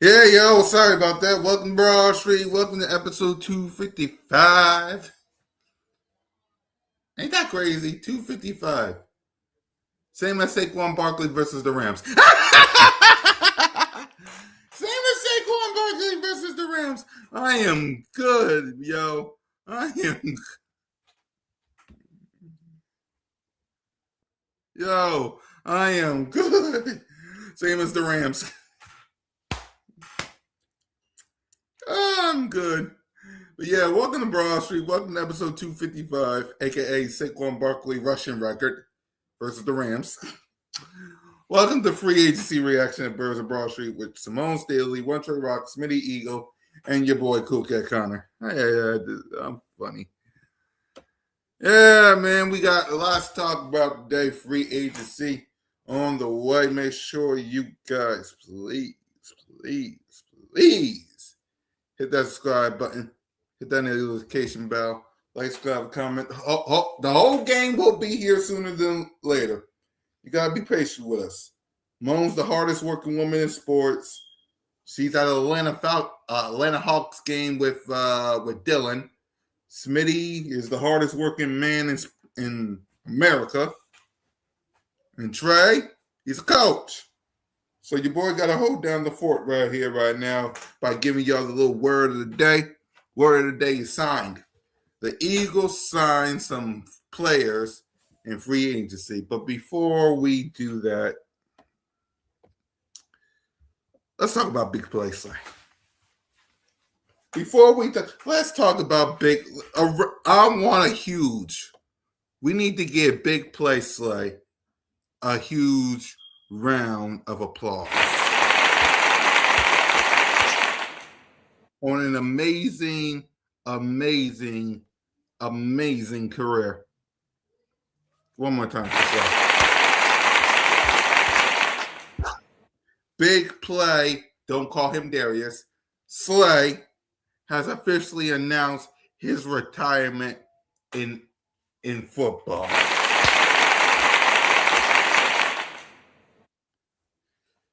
Yeah, yo, sorry about that. Welcome to Broad Street. Welcome to episode 255. Ain't that crazy? 255. Same as Saquon Barkley versus the Rams. Same as Saquon Barkley versus the Rams. I am good, yo. I am, yo, I am good. Same as the Rams. I'm good. But yeah, welcome to Broad Street. Welcome to episode 255, aka Saquon Barkley rushing record versus the Rams. Welcome to Free Agency Reaction at Birds of Broad Street with Simone Staley, One Trey Rock, Smitty Eagle, and your boy Cool Cat Connor. Hey, I'm funny. Yeah, man, we got a lot to talk about today. Free agency on the way. Make sure you guys, please hit that subscribe button, hit that notification bell, like, subscribe, comment. The whole game will be here sooner than later. You gotta be patient with us. Moan's the hardest working woman in sports. She's at Atlanta Hawks game with Dylan. Smitty is the hardest working man in America. And Trey, he's a coach. So your boy got to hold down the fort right here, right now, by giving y'all the little word of the day. Word of the day is signed. The Eagles signed some players in free agency. But before we do that, let's talk about big play Slay. Before let's talk about big. I want a huge. We need to give big play Slay a huge round of applause on an amazing, amazing, amazing career. One more time for Slay. Big play. Don't call him Darius. Slay has officially announced his retirement in football.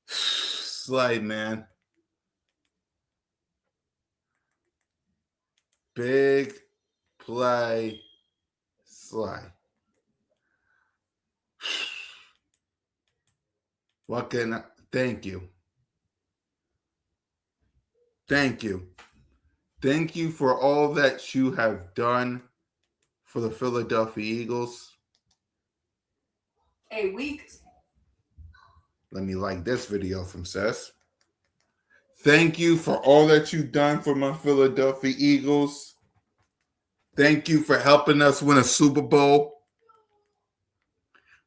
Slay, man. Big play Slay. What can I, thank you. Thank you. Thank you for all that you have done for the Philadelphia Eagles. 8 weeks. Let me like this video from Seth. Thank you for all that you've done for my Philadelphia Eagles. Thank you for helping us win a Super Bowl.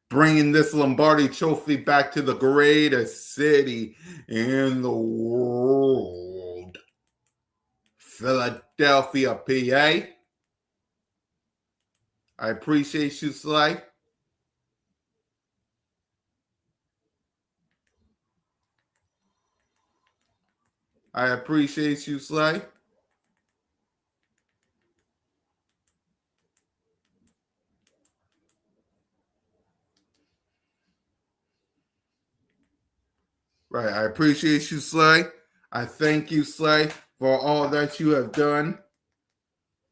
Bringing this Lombardi trophy back to the greatest city in the world. Philadelphia, PA. I appreciate you, Slay. I appreciate you, Slay. Right. I appreciate you, Slay. I thank you, Slay, for all that you have done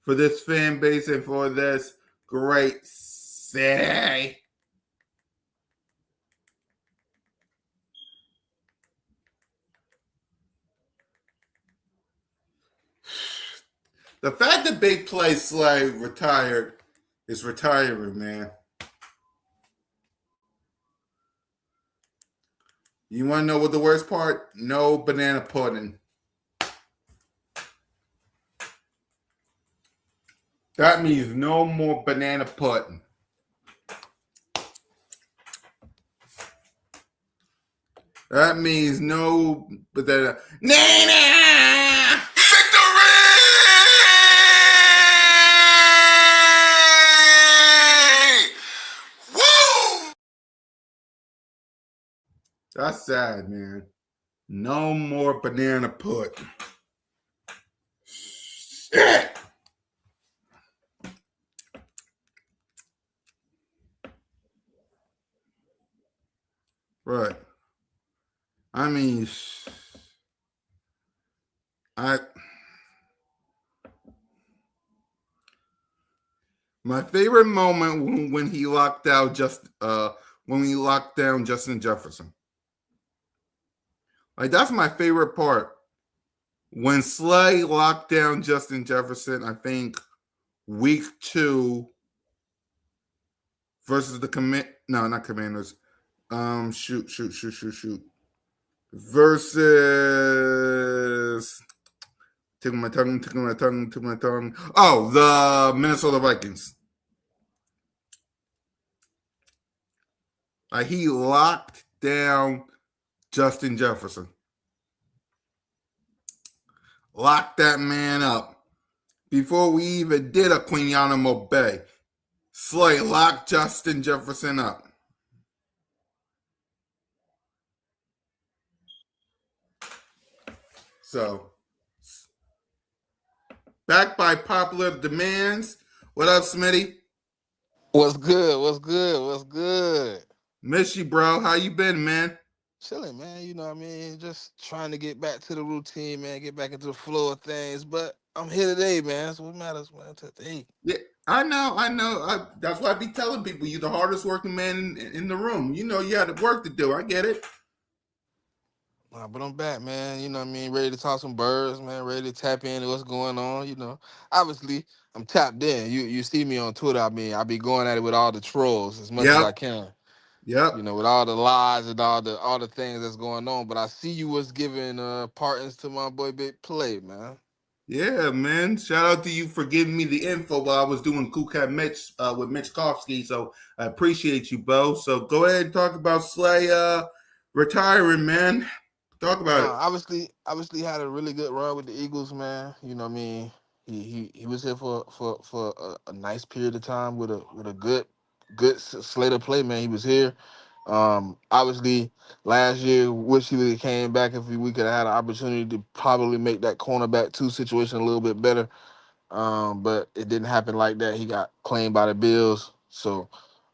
for this fan base and for this great city. The fact that Big Play Slay retired is retiring, man. You want to know what the worst part? No banana pudding. That means no more banana pudding. That means no banana. Nana! Victory! Woo! That's sad, man. No more banana pudding. Shit! Right. I mean, I my favorite moment when he locked out just when he locked down Justin Jefferson. Like that's my favorite part. When Slay locked down Justin Jefferson, I think week 2 versus the no, not Commanders. Shoot. Versus tickle my tongue. Oh, the Minnesota Vikings. Like he locked down Justin Jefferson. Locked that man up. Before we even did a Quinyanamo Bay, Slay locked Justin Jefferson up. So, backed by popular demands. What up, Smitty? What's good? What's good? What's good? Miss you, bro. How you been, man? Chilling, man. You know what I mean? Just trying to get back to the routine, man. Get back into the flow of things. But I'm here today, man. That's what matters, man. Today. Yeah, I know. That's why I be telling people you're the hardest working man in the room. You know you had work to do. I get it. But I'm back, man. You know what I mean? Ready to talk some birds, man. Ready to tap into what's going on. Obviously, I'm tapped in. You see me on Twitter. I mean, I be going at it with all the trolls as much as Yep. I can. Yep. With all the lies and all the things that's going on. But I see you was giving partings to my boy Big Play, man. Yeah, man. Shout out to you for giving me the info while I was doing Cool Cat Mitch with Mitch Kofsky. So I appreciate you, Bo. So go ahead and talk about Slay retiring, man. Talk No, about it. obviously had a really good run with the Eagles, man. You know what I mean? He was here for a nice period of time with a good slate of play, man. He was here. Obviously last year wish he would have came back if we could have had an opportunity to probably make that cornerback two situation a little bit better. But it didn't happen like that. He got claimed by the Bills. So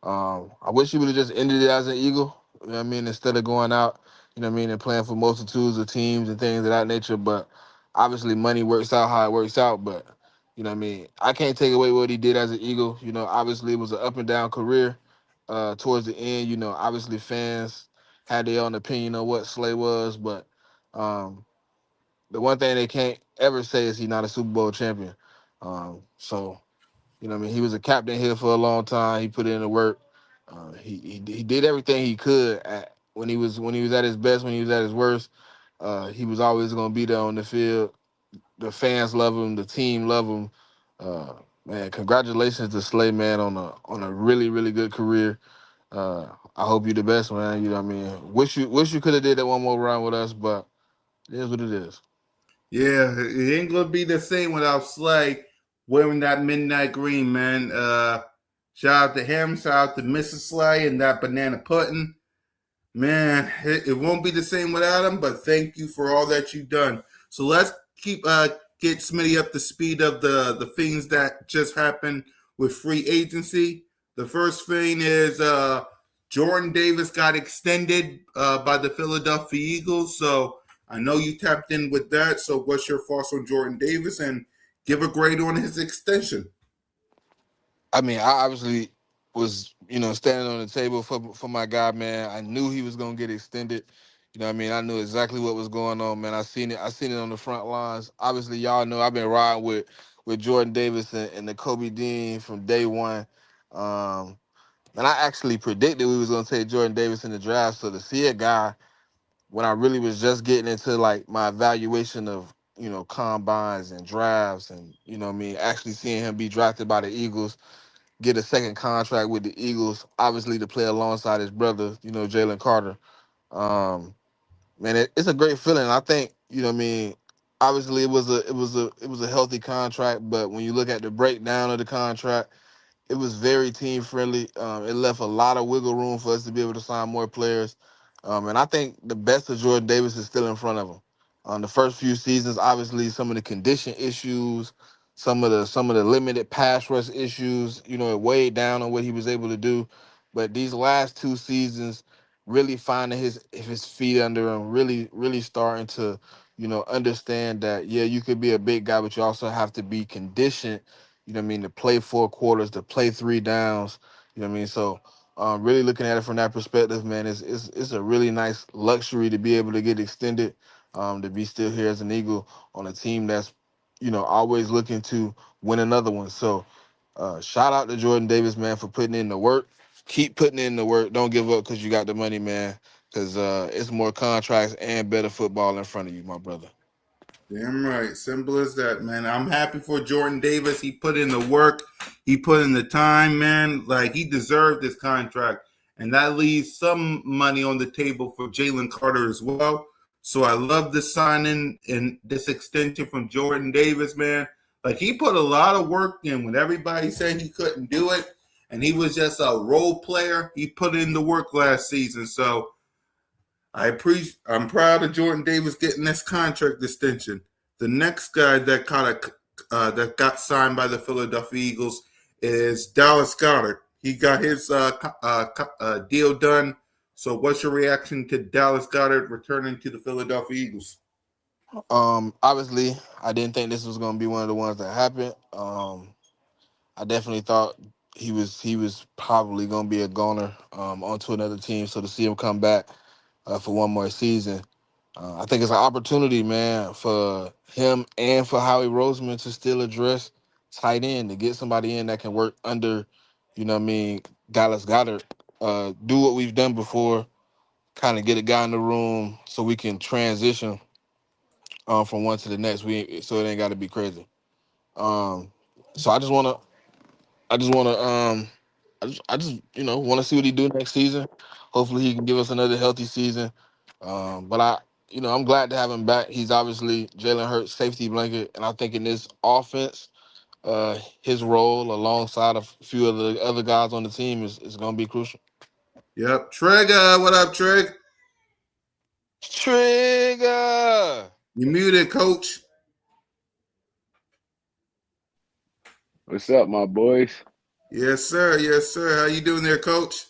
I wish he would have just ended it as an Eagle. You know what I mean? Instead of going out, you know what I mean, and playing for multitudes of teams and things of that nature. But obviously money works out how it works out. But you know what I mean? I can't take away what he did as an Eagle. Obviously it was an up and down career. Towards the end, obviously fans had their own opinion on what Slay was, but um, the one thing they can't ever say is he's not a Super Bowl champion. So what I mean, he was a captain here for a long time. He put in the work. He did everything he could when he was at his best, when he was at his worst. He was always going to be there on the field. The fans love him. The team love him. Uh, Man, congratulations to Slay, man, on a really really good career. I hope you the best, man. You know what I mean. Wish you could have did that one more round with us, but it is what it is. Yeah, it ain't gonna be the same without Slay wearing that midnight green, man. Shout out to him. Shout out to Mrs. Slay and that banana pudding. Man, it won't be the same without him, but thank you for all that you've done. So let's keep get Smitty up to speed of the things that just happened with free agency. The first thing is Jordan Davis got extended by the Philadelphia Eagles. So I know you tapped in with that. So what's your thoughts on Jordan Davis and give a grade on his extension? I mean, I obviously was, standing on the table for my guy, man. I knew he was gonna get extended. You know what I mean? I knew exactly what was going on, man. I seen it on the front lines. Obviously, y'all know I've been riding with Jordan Davis and the Kobe Dean from day one. Um, and I actually predicted we was gonna take Jordan Davis in the draft. So to see a guy when I really was just getting into like my evaluation of, combines and drafts and, what I mean, actually seeing him be drafted by the Eagles, get a second contract with the Eagles, obviously to play alongside his brother, Jalen Carter. Um, Man, it's a great feeling. I think, what I mean, obviously it was a healthy contract, but when you look at the breakdown of the contract, it was very team friendly. It left a lot of wiggle room for us to be able to sign more players. And I think the best of Jordan Davis is still in front of him. The first few seasons, obviously, some of the condition issues, some of the limited pass rush issues, it weighed down on what he was able to do. But these last two seasons, really finding his feet under him, really really starting to understand that, yeah, you could be a big guy, but you also have to be conditioned, to play 4 quarters, to play 3 downs, So really looking at it from that perspective, man, it's a really nice luxury to be able to get extended, to be still here as an Eagle on a team that's, always looking to win another one. So shout out to Jordan Davis, man, for putting in the work. Keep putting in the work. Don't give up because you got the money, man. Because it's more contracts and better football in front of you, my brother. Damn right. Simple as that, man. I'm happy for Jordan Davis. He put in the work. He put in the time, man. Like, he deserved this contract. And that leaves some money on the table for Jalen Carter as well. So I love this signing and this extension from Jordan Davis, man. Like, he put a lot of work in when everybody said he couldn't do it. And he was just a role player. He put in the work last season. So I'm proud of Jordan Davis getting this contract extension. The next guy that got signed by the Philadelphia Eagles is Dallas Goedert. He got his deal done. So, what's your reaction to Dallas Goedert returning to the Philadelphia Eagles? Obviously, I didn't think this was going to be one of the ones that happened. I definitely thought he was probably going to be a goner onto another team. So to see him come back for one more season, I think it's an opportunity, man, for him and for Howie Roseman to still address tight end, to get somebody in that can work under, Dallas Goddard. Do what we've done before, kind of get a guy in the room so we can transition from one to the next. So it ain't got to be crazy. Um, so I just wanna I just want to see what he do next season. Hopefully he can give us another healthy season. But I'm glad to have him back. He's obviously Jalen Hurts' safety blanket, and I think in this offense, his role alongside a few of the other guys on the team is going to be crucial. Yep. Trigger, what up, Trig? Trigger. You muted, coach. What's up, my boys? Yes, sir. Yes, sir. How you doing there, coach?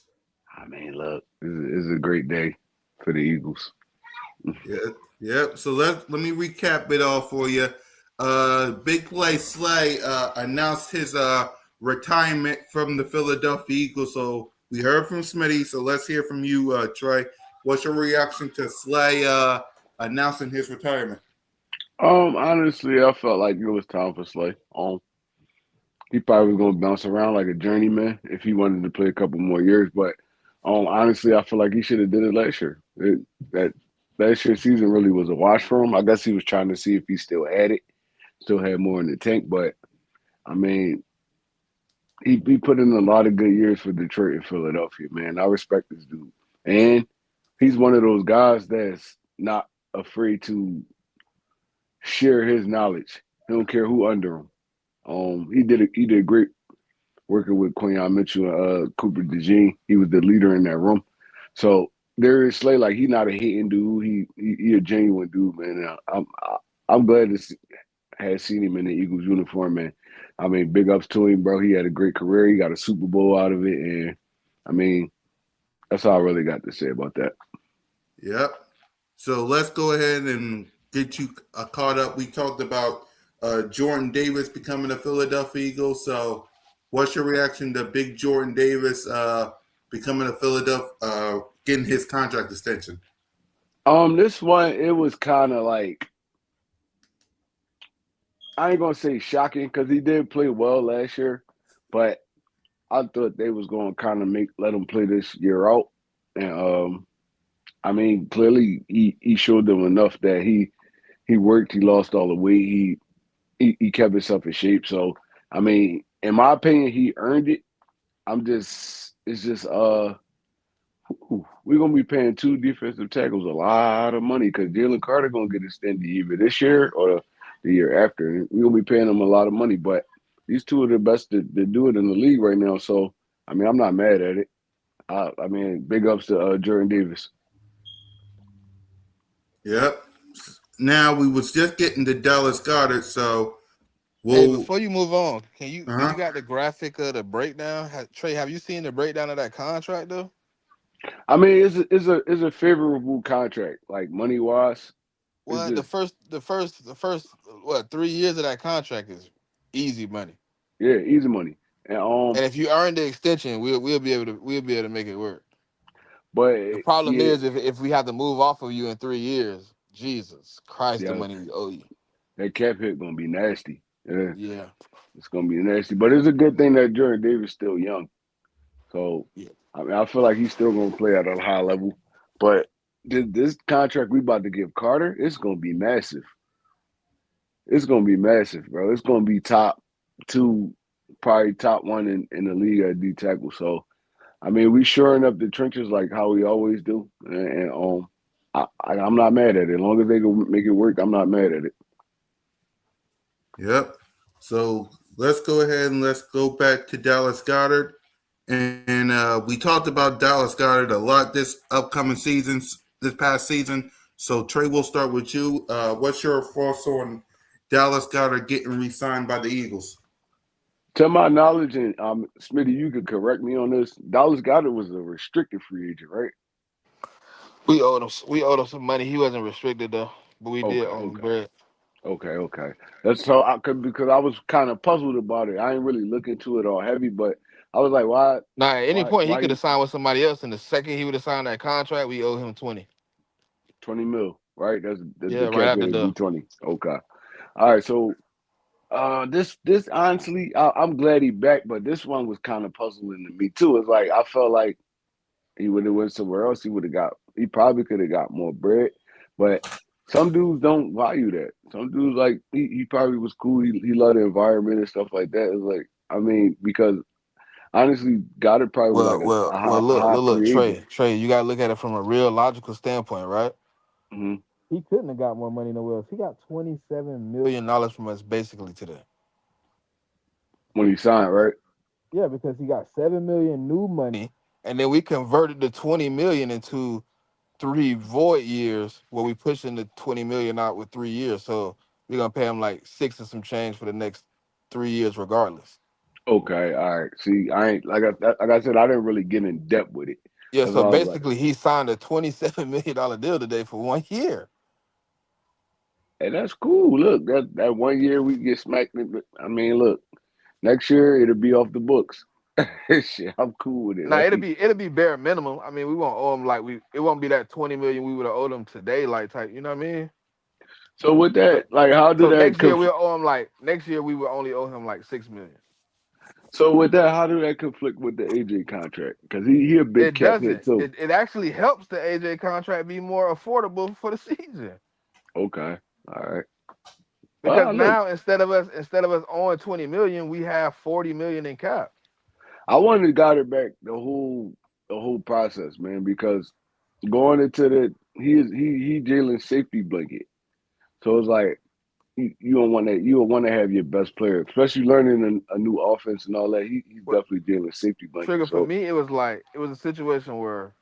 I mean, look, this is a great day for the Eagles. Yeah, yep. So let me recap it all for you. Big Play Slay announced his retirement from the Philadelphia Eagles. So we heard from Smitty. So let's hear from you, Trey. What's your reaction to Slay announcing his retirement? Honestly, I felt like it was time for Slay. He probably was gonna bounce around like a journeyman if he wanted to play a couple more years. But honestly, I feel like he should have did it last year. That last year's season really was a wash for him. I guess he was trying to see if he still had it, still had more in the tank. But I mean, he put in a lot of good years for Detroit and Philadelphia. Man, I respect this dude, and he's one of those guys that's not afraid to share his knowledge. He don't care who under him. He did great working with Quinyon Mitchell and Cooper DeJean. He was the leader in that room. So there is Slay, like, he not a hating dude. He a genuine dude, man. And I'm glad to have seen him in the Eagles uniform, man. I mean, big ups to him, bro. He had a great career. He got a Super Bowl out of it, and I mean, that's all I really got to say about that. Yep. So let's go ahead and get you caught up. We talked about Jordan Davis becoming a Philadelphia Eagle. So, what's your reaction to Big Jordan Davis becoming a Philadelphia, getting his contract extension? This one, it was kind of like, I ain't gonna say shocking because he did play well last year, but I thought they was gonna kind of let him play this year out, and I mean, clearly he showed them enough that he worked, he lost all the weight, he kept himself in shape. So I mean, in my opinion, he earned it. It's just we're gonna be paying two defensive tackles a lot of money because Jalen Carter gonna get extended either this year or the year after. We're gonna be paying them a lot of money, but these two are the best to do it in the league right now. So I mean, I'm not mad at it. I mean, big ups to Jordan Davis. Yep. Now we was just getting to Dallas Goddard, so Hey, we'll. before you move on, can you Uh do you huh. got the graphic of the breakdown? Trey, have you seen the breakdown of that contract though? I mean, it's a favorable contract, like money wise. It's What just the first what 3 years of that contract is easy money. yeah, easy money. And And if you earn the extension, we'll be able to make it work. but The problem yeah, is if we have to move off of you in 3 years, Jesus Christ, the yeah, money we owe you. that cap hit gonna be nasty. Yeah, Yeah, it's gonna be nasty. But it's a good thing that Jordan Davis still young. So yeah. I mean, I feel like he's still gonna play at a high level. But this contract we about to give Carter, it's gonna be massive. It's gonna be massive, bro. It's gonna be top two, probably top one in the league at D tackle. So I mean, we shoring up the trenches like how we always do, and I'm not mad at it. As long as they can make it work, I'm not mad at it. Yep. So let's go ahead and let's go back to Dallas Goddard. And we talked about Dallas Goddard a lot this upcoming seasons, this past season. So Trey, we'll start with you. What's your thoughts on Dallas Goddard getting re-signed by the Eagles? To my knowledge, and Smitty, you could correct me on this. Dallas Goddard was a restricted free agent, right? We owed him some money. He wasn't restricted though, but we did Okay, owe him okay, bread. okay. That's so I could because I was kind of puzzled about it. I ain't really look into it all heavy, but I was like, Now at any point he why could have he signed with somebody else, and the second he would have signed that contract, we owe him 20. 20 mil, right? That's Yeah, the right cap after is be the 20. Okay, all right. So this honestly, I'm glad he back, but this one was kind of puzzling to me too. It's like I felt like he would have went somewhere else. He probably could have got more bread, but some dudes don't value that. Some dudes like he probably was cool. He loved the environment and stuff like that. It's like I mean because honestly, Goddard probably was like a high look, free agent. Trey, you gotta look at it from a real logical standpoint, right? Hmm. He couldn't have got more money nowhere else. He got $27 million from us basically today. When he signed, right? Yeah, because he got 7 million new money, and then we converted the 20 million into 3 void years where we pushing the 20 million out with 3 years. So we're gonna pay him like six and some change for the next 3 years, regardless. Okay, all right. See, I ain't like I said, I didn't really get in depth with it. Yeah, That's so why I was like, basically he signed a $27 million deal today for 1 year. hey, that's cool. Look, that 1 year we get smacked. I mean, look, next year it'll be off the books. Shit, I'm cool with it. Now Like, it'll be bare minimum. I mean, we won't owe him like we it won't be that 20 million we would have owed him today, like type. You know what I mean? so with So that, like, how do so that next year we will only owe him like 6 million. so with that, how do that conflict with the AJ contract? Because he a big It cap hit doesn't. too. It actually helps the AJ contract be more affordable for the season. Okay, all right. Because Look, now instead of us owing 20 million, we have 40 million in cap. I wanted Goddard back the whole process, man, because going into the he Jalen's safety blanket. So it's like you don't want that. You don't want to have your best player, especially learning a new offense and all that. He's What definitely Jalen's safety blanket. trigger for So me, it was a situation where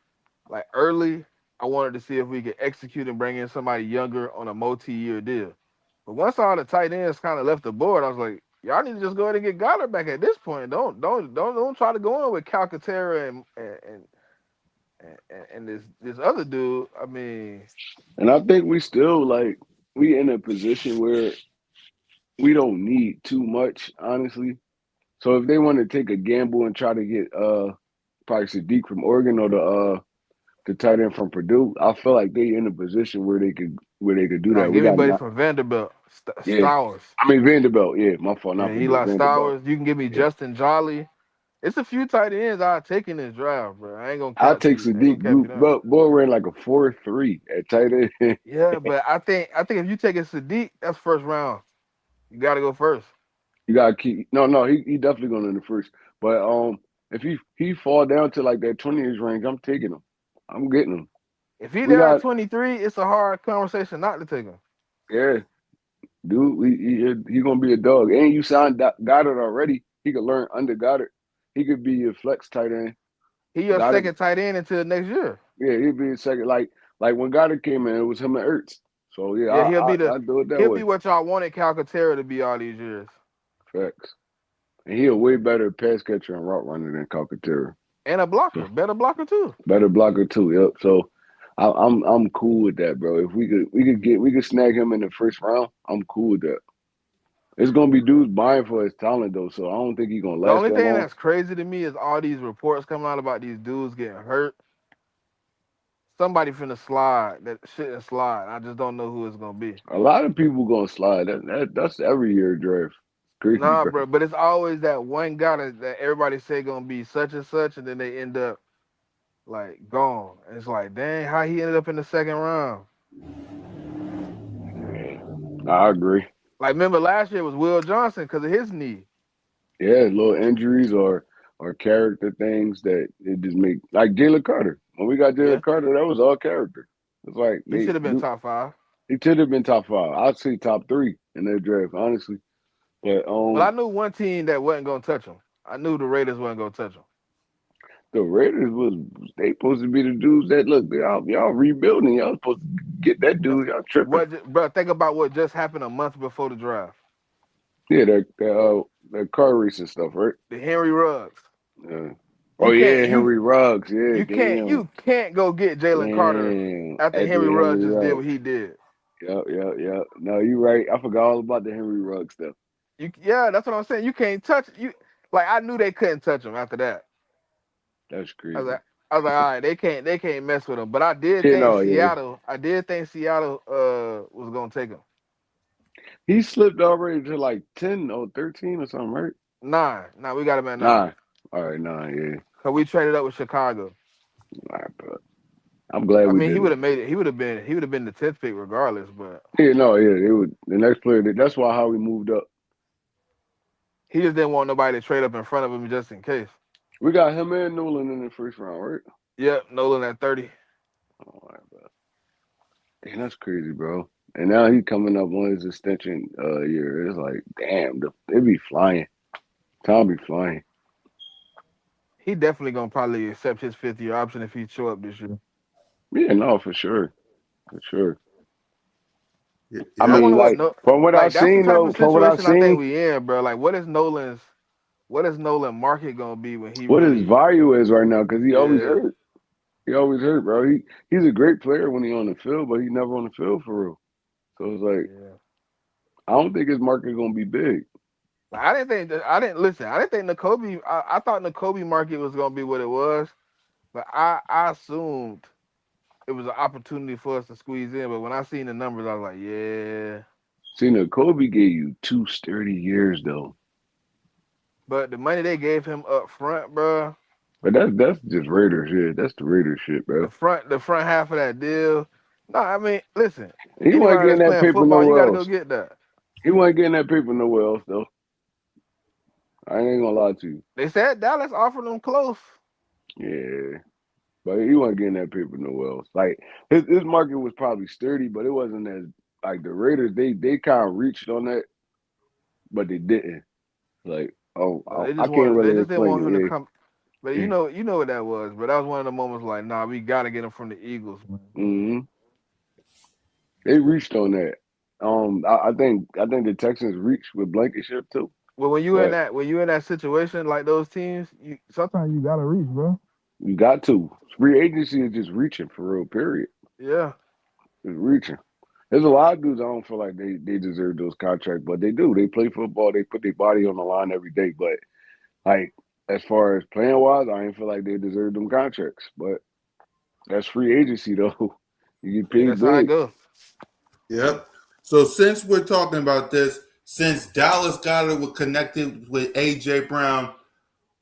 like early, I wanted to see if we could execute and bring in somebody younger on a multi-year deal. But once all the tight ends kind of left the board, I was like, y'all need to just go ahead and get Goddard back at this point. Don't try to go in with Calcaterra and this other dude. I mean, and I think we still like we in a position where we don't need too much, honestly. So if they want to take a gamble and try to get probably Sadiq from Oregon or the tight end from Purdue, I feel like they in a position where they could do now that. We give me got buddy not from Vanderbilt, yeah. Stowers. I mean Vanderbilt, yeah, my fault, Yeah, not Purdue, Eli Vanderbilt. Stowers. You can give me Yeah. Justin Jolly. It's a few tight ends I take in this draft, bro. I ain't gonna I'll cap to take you. I ain't gonna Sadiq. cap you down. But boy ran like a 4.3 at tight end. Yeah, but I think if you take a Sadiq, that's first round. You got to go first. You gotta keep no, he definitely going in the first. But if he fall down to like that 20-inch range, I'm taking him. I'm getting him. If he We there at got 23, it's a hard conversation not to take him. yeah, dude. He gonna be a dog. And you signed Goddard already. He could learn under Goddard. He could be your flex tight end. He your Goddard, second tight end until next year. yeah, he'd be a second. Like when Goddard came in, it was him and Ertz. So yeah, Yeah, I do it that he'll way. be what y'all wanted Calcaterra to be all these years. Facts. And he a way better pass catcher and route runner than Calcaterra. And a So blocker, better blocker too. better blocker too. Yep. So I'm cool with that, bro. If we could snag him in the first round, I'm cool with that. It's gonna be dudes buying for his talent though, so I don't think he's gonna The last only that thing long. that's crazy to me is all these reports coming out about these dudes getting hurt. Somebody finna slide that shouldn't slide. I just don't know who it's gonna be. A lot of people gonna slide. That's every year draft. Crazy, Nah, bro. bro, but it's always that one guy that everybody say gonna be such and such, and then they end up like gone. And it's like, dang, how he ended up in the second round? Yeah, I agree. Like, remember last year was Will Johnson because of his knee. Yeah, little injuries or character things that it just make like Jalen Carter. When we got Yeah, Jalen Carter, that was all character. It's like he should have been top five. he should have been top five. I'd say top three in that draft, honestly. But But I knew one team that wasn't gonna touch him. I knew the Raiders wasn't gonna touch him. the Raiders was they supposed to be the dudes that look y'all rebuilding. Y'all supposed to get that No, dude. Y'all tripping. bro? Think about what just happened a month before the draft. Yeah, that car racing stuff, right? The Henry Ruggs. Yeah. Oh You can't yeah, you Henry Ruggs. Yeah, you can't damn, you can't go get Jalen Carter damn. after After Henry Ruggs Henry just did Ruggs. what he did. Yep, yep, yep. No, you're right. I forgot all about the Henry Ruggs stuff. Yeah, that's what I'm saying. You can't touch you. Like I knew they couldn't touch him after that. That's I was crazy. like, all right, they can't mess with him. But Yeah, no, yeah. I did think Seattle was gonna take him. He slipped already to like 10 or 13 or something, right? Nine. Nah, we got him at nine. 9. All right, 9, yeah. Cause we traded up with Chicago. All right, but I'm glad I we mean, he did would it. have made it. He would have been the 10th pick regardless. But Yeah, no, yeah. It would the next player. That's why how we moved up. he just didn't want nobody to trade up in front of him just in case. We got him and Nolan in the first round, right? Yep, Nolan at 30. All right, bro. Damn, that's crazy, bro. And now he coming up on his extension year. It's like, damn, they be flying. Time be flying. He definitely gonna probably accept his 5th year option if he show up this year. Yeah, no, for sure, for sure. I I Yep. mean, wonder what like no from what I've like that's the seen type though, of from what I've situation I think seen, we in, bro. Like what is Nolan market gonna be when he what his really value is right now, because he always yeah. hurt. He always hurt, bro. He's a great player when he on the field, but he's never on the field for real. So it's like Yeah. I don't think his market gonna be big. Like, I didn't listen. I didn't think N'Kobe. I thought N'Kobe market was gonna be what it was, but I assumed it was an opportunity for us to squeeze in. But when I seen the numbers, I was like, yeah. See, now Kobe gave you 2 sturdy years though, But the money they gave him up front, bro, but that's just Raiders shit. That's the Raiders shit, bro. the front half of that deal. No, I mean, listen. He wasn't Anybody getting that's that playing paper football, you got nowhere to go else. get that. He wasn't getting that paper nowhere else though. I ain't gonna lie to you. They said Dallas offered him close. Yeah, but he wasn't getting that paper nowhere else. Like his market was probably sturdy, but it wasn't as like the Raiders. They kind of reached on that, but they didn't. Like They I just can't wanted. They really just didn't explain want him to it. come. But Yeah, you know what that was. But that was one of the moments like, nah, we got to get him from the Eagles, man. yeah. They reached on that. I think the Texans reached with Blankenship too, Well, but when you in that situation like those teams, you sometimes you gotta reach, bro. you got to. Free agency is just reaching for real. Period. Yeah, It's reaching. There's a lot of dudes I don't feel like they deserve those contracts, but they do. They play football. They put their body on the line every day. But like as far as playing wise, I ain't feel like they deserve them contracts. But that's free agency though. You get yeah, paid that's how I big. go. Yep. So since we're talking about this, since Dallas got it with connected with AJ Brown,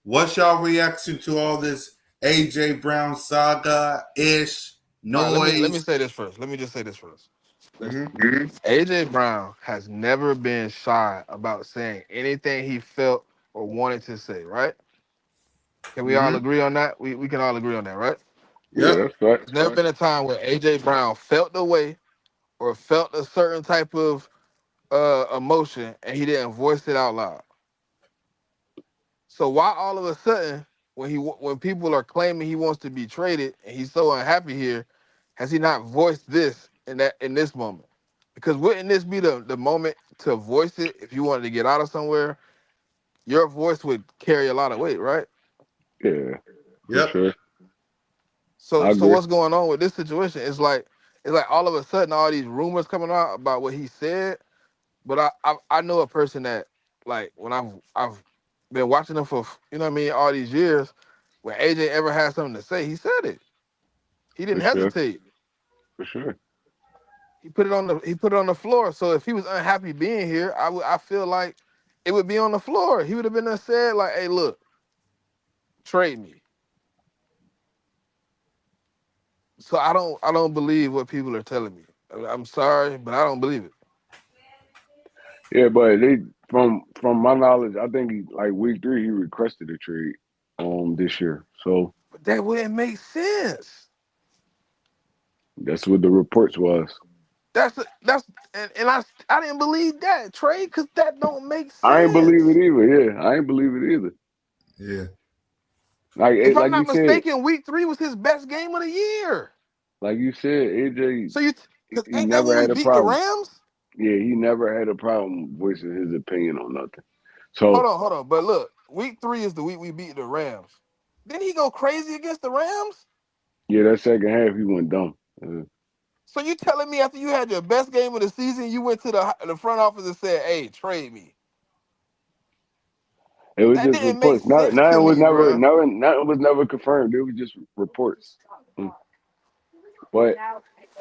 what's y'all reaction to all this AJ Brown saga ish All right, let me noise? say this first. Let me just say this first. Mm-hmm. Listen, AJ Brown has never been shy about saying anything he felt or wanted to say. Right? Can we all Mm-hmm. agree on that? We can all agree on that, right? Yeah, Yep. that's right. There's never been a time where AJ Brown felt the way or felt a certain type of emotion and he didn't voice it out loud. So why all of a sudden, when people are claiming he wants to be traded and he's so unhappy here, has he not voiced this in this moment? Because wouldn't this be the moment to voice it if you wanted to get out of somewhere? Your voice would carry a lot of weight, right? Yeah, for Yep. sure. I So agree. what's going on with this situation? It's like all of a sudden all these rumors coming out about what he said. But I know a person that, like, when I've been watching him for, you know what I mean, all these years. When AJ ever had something to say, he said it. He For didn't sure. hesitate. For sure. He put it on the floor. So if he was unhappy being here, I feel like it would be on the floor. He would have been there said like, "Hey, look, trade me." So I don't believe what people are telling me. I'm sorry, but I don't believe it. Yeah, but they from my knowledge, I think he, like week 3 he requested a trade this year. So But that wouldn't make sense. that's what the reports was. That's and I didn't believe that trade because that don't make I ain't believe it sense. either. Yeah, I ain't believe it either. Yeah. If I'm Like you not said, mistaken, week 3 was his best game of the year. AJ, So because he ain't that when never we had a beat the problem. Rams? Yeah, he never had a problem voicing his opinion on nothing. So Hold on. But look, week 3 is the week we beat the Rams. Didn't he go crazy against the Rams? yeah, that second half he went dumb. So you telling me after you had your best game of the season, you went to the front office and said, "Hey, trade me." It was That just didn't make reports. sense to me, bro. Nothing was never confirmed. It was just reports. Mm. But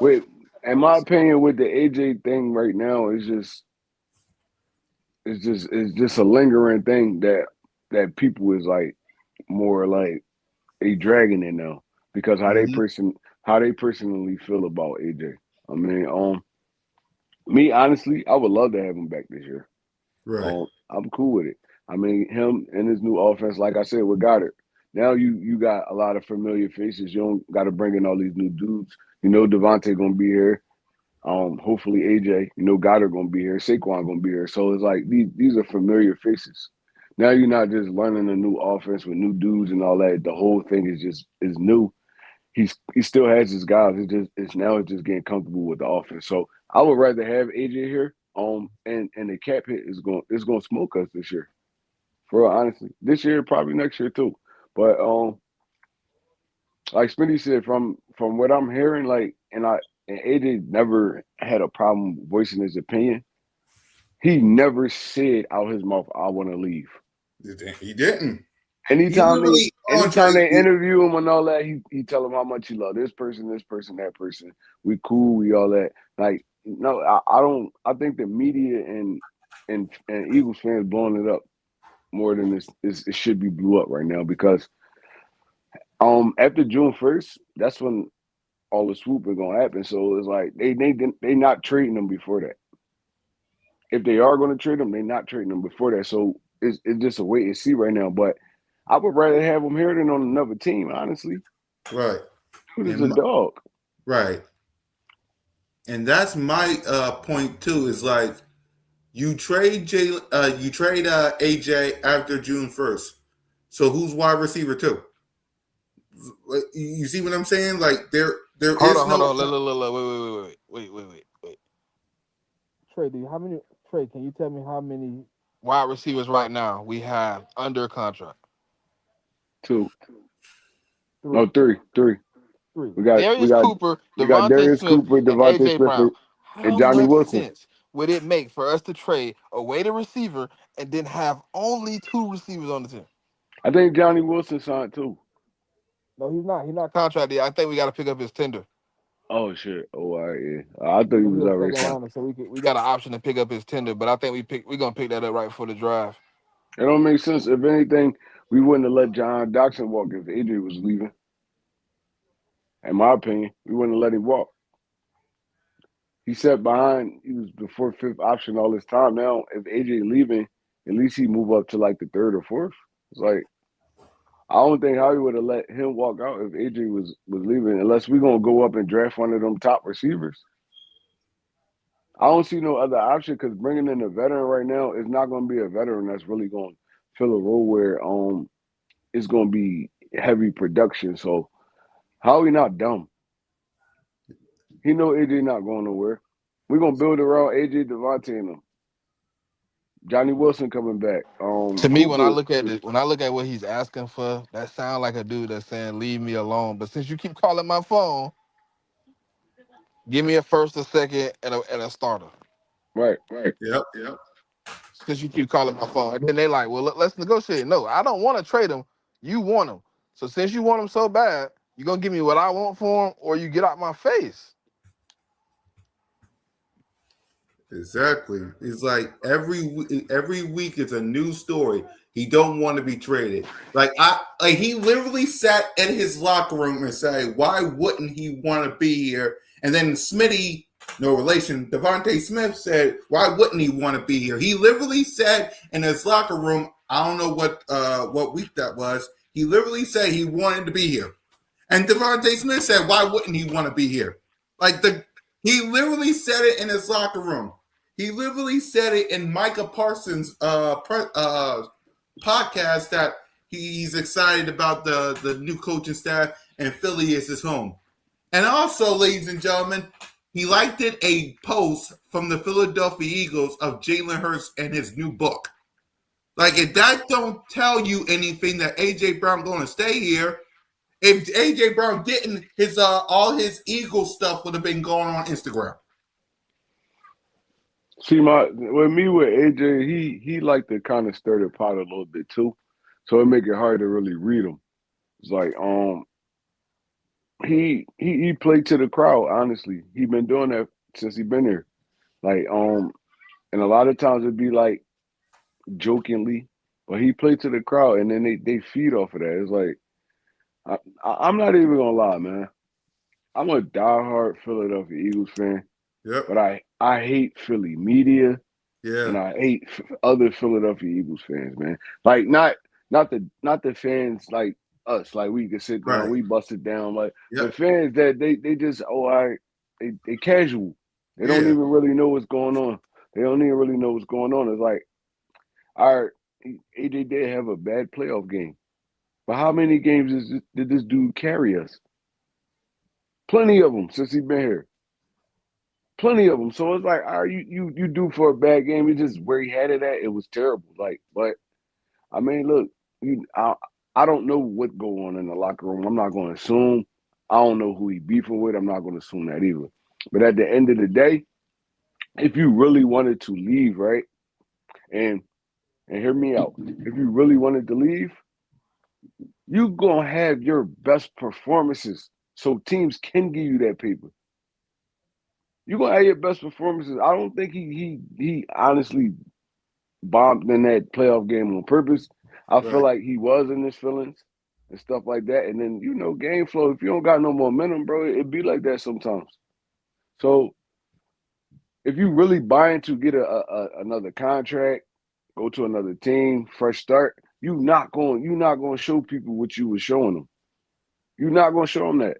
with, in my opinion, with the AJ thing right now, it's just a lingering thing that people is like more like a dragging it now because Hmm. how they personally feel about AJ. I mean, me honestly, I would love to have him back this year. Right. I'm cool with it. I mean, him and his new offense, like I said, with Goddard. Now you got a lot of familiar faces. You don't got to bring in all these new dudes. You know, Devontae gonna be here. Hopefully AJ. You know, Goddard gonna be here. Saquon gonna be here. So it's like these are familiar faces. Now you're not just learning a new offense with new dudes and all that. The whole thing is new. He still has his guys. It's just getting comfortable with the offense. So I would rather have AJ here. And the cap hit is going to smoke us this year. For real, honestly, this year probably next year too. But like Smitty said, from what I'm hearing, like and AJ never had a problem voicing his opinion. He never said out his mouth, "I want to leave." He didn't. He Anytime literally on trade. they interview him and all that, he tell them how much he love this person, that person. We cool, we all that. Like, no, I don't. I think the media and Eagles fans blowing it up more than it should be blew up right now because after June 1st, that's when all the swooping gonna happen. So it's like they not trading them before that. If they are gonna trade them, they not trading them before that. So it's just a wait and see right now. But I would rather have him here than on another team, honestly. Right. Dude is a And dog. right. And that's my point too. Is like you trade AJ after June 1st. So who's wide receiver two? You see what I'm saying? Like there Hold is on, hold no on. Look. Wait. Trey, do you how many Trey, can you tell me how many wide receivers right now we have under contract? Two, no, Three. three. Three. We got we Darius got Cooper, we got Devontae Darius Smith, Cooper, and Devontae AJ Smith, Brown. and How Johnny much Wilson. sense would it make for us to trade away the receiver and then have only two receivers on the team? I think Johnny Wilson signed too. No, he's not. He's not contracted. I think we got to pick up his tender. Oh shit! Oh, all right, yeah. I thought You he know, was he's a already second signed. rounder, so we got an option to pick up his tender. But I think we're gonna pick that up right before the drive. It don't make sense. If anything, we wouldn't have let John Doxson walk if Adrian was leaving. In my opinion, we wouldn't have let him walk. He sat behind. He was the fourth, fifth option all this time. Now, if AJ leaving, at least he move up to like the third or fourth. It's like I don't think Howie would have let him walk out if AJ was leaving, unless we're gonna go up and draft one of them top receivers. I don't see no other option because bringing in a veteran right now is not going to be a veteran that's really going to fill a role where it's going to be heavy production. So Howie not dumb. He know AJ not going nowhere. We're gonna build around AJ Devontae and them. Johnny Wilson coming back. To me, when I Cooper. look at it, when I look at what he's asking for, that sound like a dude that's saying, "Leave me alone." But since you keep calling my phone, give me a first, a second, and a starter. Right. Yep. Yep. Because you keep calling my phone, and then they like, "Well, let's negotiate." No, I don't want to trade him. You want him. So since you want him so bad, you gonna give me what I want for him, or you get out my face. Exactly. It's like every week it's a new story. He don't want to be traded. Like he literally sat in his locker room and said, "Why wouldn't he want to be here?" And then Smitty, no relation, Devontae Smith said, "Why wouldn't he want to be here?" He literally said in his locker room, I don't know what week that was. He literally said he wanted to be here. And Devontae Smith said, "Why wouldn't he want to be here?" Like he literally said it in his locker room. He literally said it in Micah Parsons' podcast that he's excited about the new coaching staff and Philly is his home. And also, ladies and gentlemen, he liked it a post from the Philadelphia Eagles of Jalen Hurts and his new book. Like if that don't tell you anything that AJ Brown going to stay here, if AJ Brown didn't, his all his Eagle stuff would have been going on Instagram. See, my with me with AJ, he like to kind of stir the pot a little bit too, so it make it hard to really read him. It's like he played to the crowd. Honestly, he been doing that since he been here. Like and a lot of times it'd be like jokingly, but he played to the crowd, and then they feed off of that. It's like I'm not even gonna lie, man. I'm a diehard Philadelphia Eagles fan, Yep. but I hate Philly media Yeah. and I hate other Philadelphia Eagles fans, man. Like not the fans like us, like we can sit down, Right. we bust it down, like the Yep. fans that they just they casual. They don't Yeah. even really know what's going on. They don't even really know what's going on. It's like our AJ did have a bad playoff game, but how many games did this dude carry us? Plenty of them since he's been here. Plenty of them. So it's like, all right, you do for a bad game. It's just where he had it at. It was terrible. Like, but I mean, look, I don't know what go on in the locker room. I'm not going to assume. I don't know who he beefing with. I'm not going to assume that either. But at the end of the day, if you really wanted to leave, right, and hear me out, if you really wanted to leave, you gonna have your best performances so teams can give you that paper. You gonna have your best performances. I don't think he honestly bombed in that playoff game on purpose. I feel Right. like he was in his feelings and stuff like that. And then game flow. If you don't got no momentum, bro, it be like that sometimes. So if you really buying to get another contract, go to another team, fresh start, you not going to show people what you were showing them. You're not going to show them that.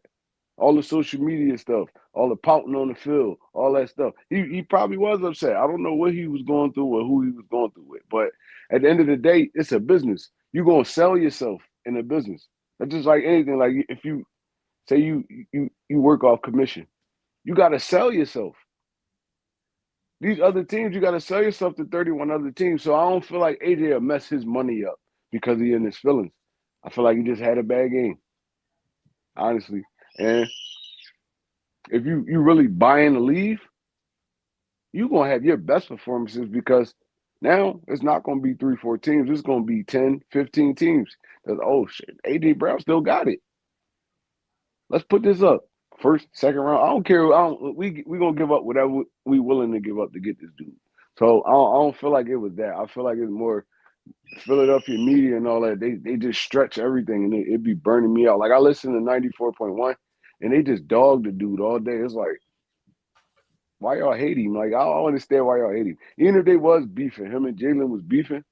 All the social media stuff, all the pouting on the field, all that stuff. He probably was upset. I don't know what he was going through or who he was going through with. But at the end of the day, it's a business. You're gonna sell yourself in a business. That's just like anything. Like if you say you work off commission, you gotta sell yourself. These other teams, you gotta sell yourself to 31 other teams. So I don't feel like AJ will mess his money up because he in his feelings. I feel like he just had a bad game, honestly. And if you really buying to leave, you're gonna have your best performances because now it's not gonna be 3, 4 teams, it's gonna be 10, 15 teams. That's oh shit, AJ Brown still got it. Let's put this up. First, second round. I don't care. We gonna give up whatever we willing to give up to get this dude. So I don't feel like it was that. I feel like it's more Philadelphia media and all that. They just stretch everything and it be burning me out. Like I listen to 94.1 and they just dog the dude all day. It's like why y'all hate him? Like I don't understand why y'all hate him. Even if they was beefing, him and Jalen was beefing.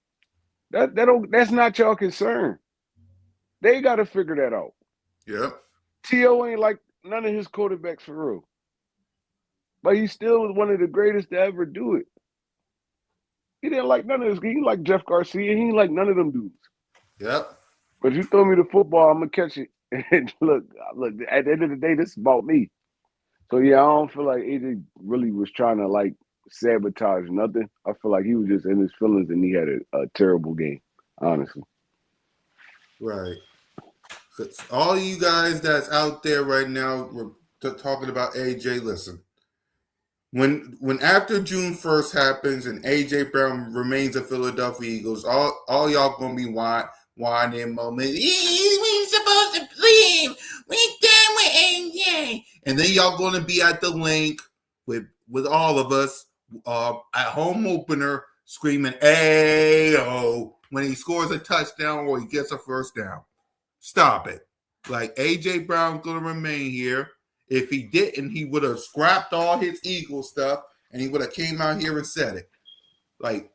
That's not y'all concern. They got to figure that out. Yep. T.O. ain't like none of his quarterbacks for real, but he still was one of the greatest to ever do it. He didn't like none of his. He didn't like Jeff Garcia. He didn't like none of them dudes. Yep. But if you throw me the football, I'm gonna catch it. And look. At the end of the day, this is about me. So yeah, I don't feel like AJ really was trying to like sabotage nothing. I feel like he was just in his feelings and he had a terrible game, honestly. Right. 'Cause all you guys that's out there right now, we're talking about AJ. Listen, when after June 1st happens and AJ Brown remains a Philadelphia Eagles, all y'all gonna be whining moment. We supposed to leave. We done with AJ, and then y'all gonna be at the link with all of us at home opener screaming "Ayo" when he scores a touchdown or he gets a first down. Stop it. Like AJ Brown's gonna remain here. If he didn't, he would have scrapped all his Eagle stuff and he would have came out here and said it. Like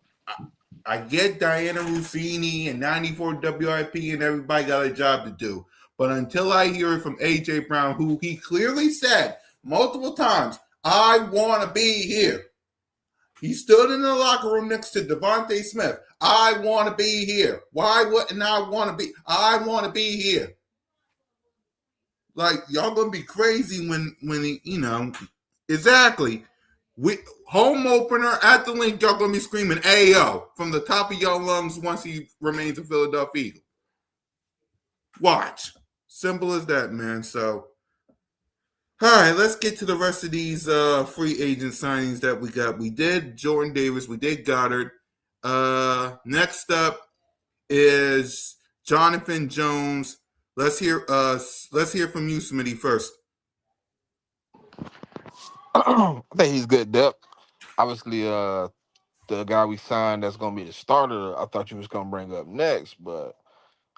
I get Diana Ruffini and 94 WIP and everybody got a job to do. But until I hear it from AJ Brown, who he clearly said multiple times, I want to be here. He stood in the locker room next to Devontae Smith. I want to be here. Why wouldn't I want to be? I want to be here. Like y'all gonna be crazy when he, exactly. We home opener at the link, y'all gonna be screaming "Ayo" from the top of your lungs once he remains a Philadelphia Eagle. Watch. Simple as that, man. So all right, let's get to the rest of these free agent signings that we got. We did Jordan Davis, we did Goddard. Next up is Jonathan Jones. Let's hear from you, Smitty, first. I think he's good depth. Obviously, the guy we signed that's gonna be the starter, I thought you was gonna bring up next, but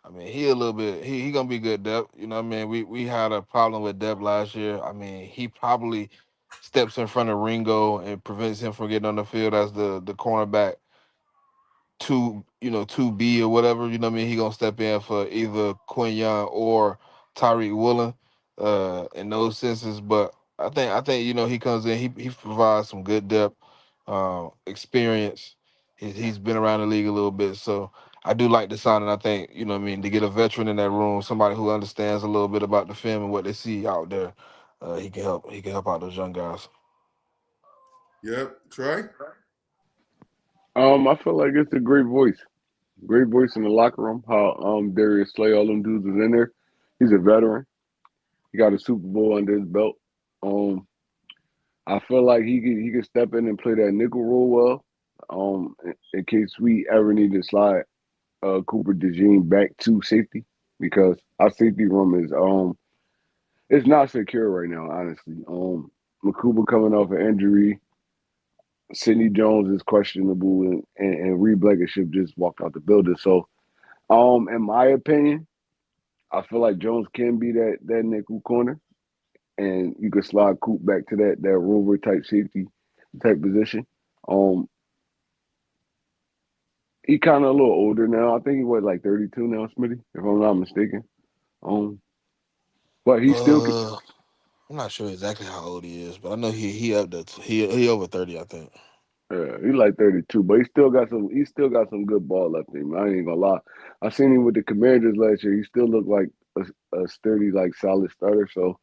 I mean, he a little bit. He gonna be good depth. You know what I mean? We had a problem with depth last year. I mean, he probably steps in front of Ringo and prevents him from getting on the field as the cornerback two B or whatever. You know what I mean? He gonna step in for either Quinn Young or Tyreek Woolen, in those senses. But I think he comes in. He provides some good depth, experience. He's been around the league a little bit, so I do like the signing. I think what I mean, to get a veteran in that room, somebody who understands a little bit about the film and what they see out there. He can help. He can help out those young guys. Yep, Troy. I feel like it's a great voice in the locker room. How Darius Slay, all them dudes is in there. He's a veteran. He got a Super Bowl under his belt. Um, I feel like he could step in and play that nickel role well. In case we ever need to slide Cooper DeJean back to safety because our safety room is it's not secure right now, honestly. Makuba coming off an injury. Sidney Jones is questionable, and Reed Blankenship just walked out the building. So, in my opinion, I feel like Jones can be that nickel corner, and you could slide Coop back to that rover type safety type position. Um, he kind of a little older now. I think he was like 32 now, Smitty, if I'm not mistaken. Um, but he still could. Uh, I'm not sure exactly how old he is, but I know he up to he over 30, I think. He like 32, but he still got some good ball left in him. I ain't gonna lie. I seen him with the Commanders last year. He still looked like a sturdy, like solid starter. So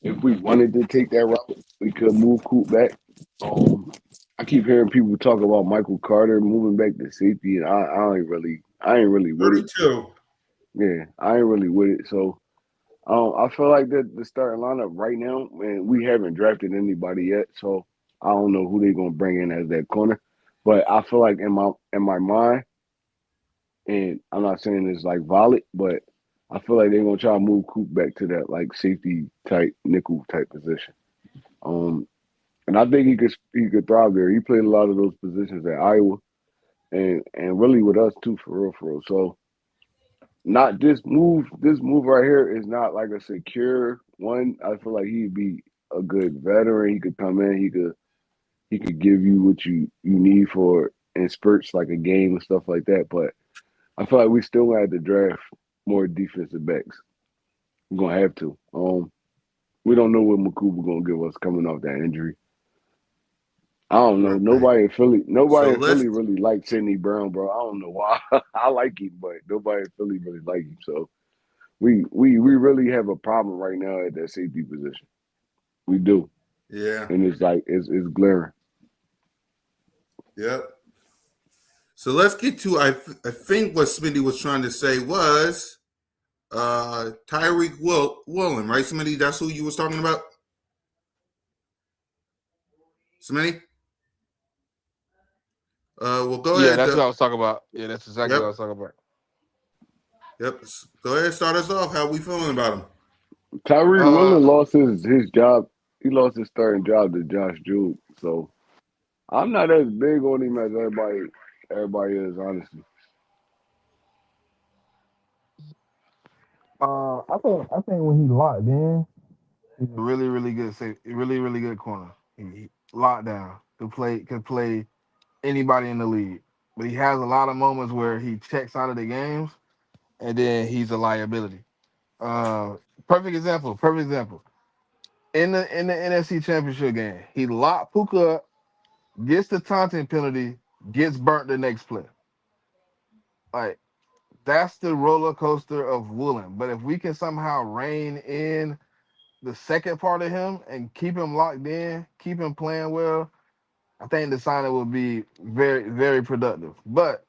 if we wanted to take that route, we could move Coop back. Um, I keep hearing people talk about Michael Carter moving back to safety, and I ain't really with it. 32. Yeah, I ain't really with it. So I feel like the starting lineup right now, man, we haven't drafted anybody yet, so I don't know who they're gonna bring in as that corner. But I feel like in my mind, and I'm not saying it's like valid, but I feel like they're gonna try to move Coop back to that like safety type nickel type position. Um, and I think he could thrive there. He played a lot of those positions at Iowa, and really with us too, for real, for real. So not this move. This move right here is not like a secure one. I feel like he'd be a good veteran. He could come in. He could give you what you need for in spurts like a game and stuff like that. But I feel like we still gonna have to draft more defensive backs. We're gonna have to. We don't know what Makuba gonna give us coming off that injury. I don't know. Right. Nobody So in let's Philly really likes Sidney Brown, bro. I don't know why. I like him, but nobody in Philly really like him. So we really have a problem right now at that safety position. We do, yeah. and it's like it's glaring. Yep. So let's get to I think what Smitty was trying to say was Tyreek Woolen, right, Smitty? That's who you was talking about, Smitty. Well, go Yeah, ahead. that's what I was talking about. Yeah, that's exactly what I Yep, was talking about. yep. Go ahead. Start us off. How we feeling about him? Tyree Uh, Woolen lost his job. He lost his starting job to Josh Jude. So I'm not as big on him as everybody is, honestly. I think when he locked in, he's a really really good really really good corner. He locked down. Could play anybody in the league. But he has a lot of moments where he checks out of the games and then he's a liability. Uh, perfect example. Perfect example. In the NFC Championship game, he locked Puka up, gets the taunting penalty, gets burnt the next play. Like that's the roller coaster of Woolen. But if we can somehow rein in the second part of him and keep him locked in, keep him playing well, I think the signing will be very, very productive. But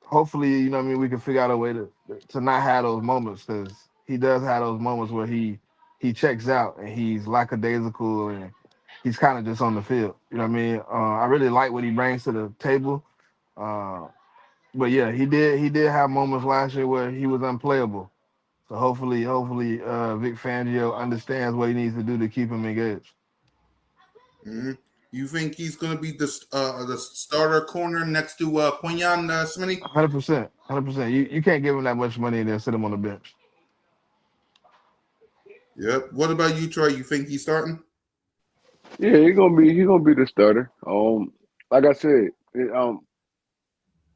hopefully, you know what I mean, we can figure out a way to not have those moments because he does have those moments where he checks out and he's lackadaisical and he's kind of just on the field. You know what I mean? I really like what he brings to the table. Uh, but yeah, he did have moments last year where he was unplayable. So hopefully, Vic Fangio understands what he needs to do to keep him engaged. Mm-hmm. You think he's going to be the starter corner next to Quinyon Smitty? 100%, 100%. You can't give him that much money and then sit him on the bench. Yep. What about you, Troy? You think he's starting? Yeah, he gonna be the starter. Like I said,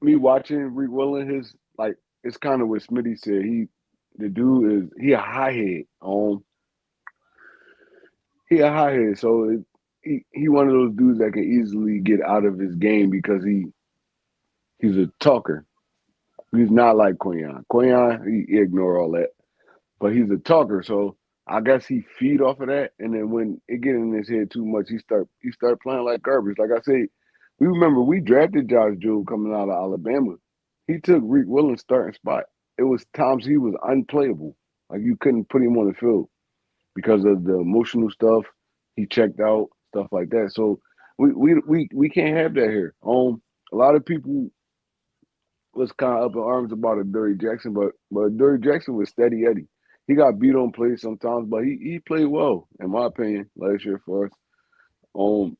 me watching Reek Willing, his like it's kind of what Smitty said. The dude he a high head. He a high head, so he one of those dudes that can easily get out of his game because he's a talker. He's not like Quinyon. Quinyon, he ignore all that, but he's a talker. So I guess he feed off of that, and then when it get in his head too much, he start playing like garbage. Like I say, we remember we drafted Josh Jewell coming out of Alabama. He took Reek Williams' starting spot. It was times he was unplayable. Like you couldn't put him on the field because of the emotional stuff. He checked out, stuff like that. So we can't have that here. A lot of people was kind of up in arms about a Dirty Jackson, but Dirty Jackson was steady Eddie. He got beat on plays sometimes, but he played well, in my opinion, last year for us. Um,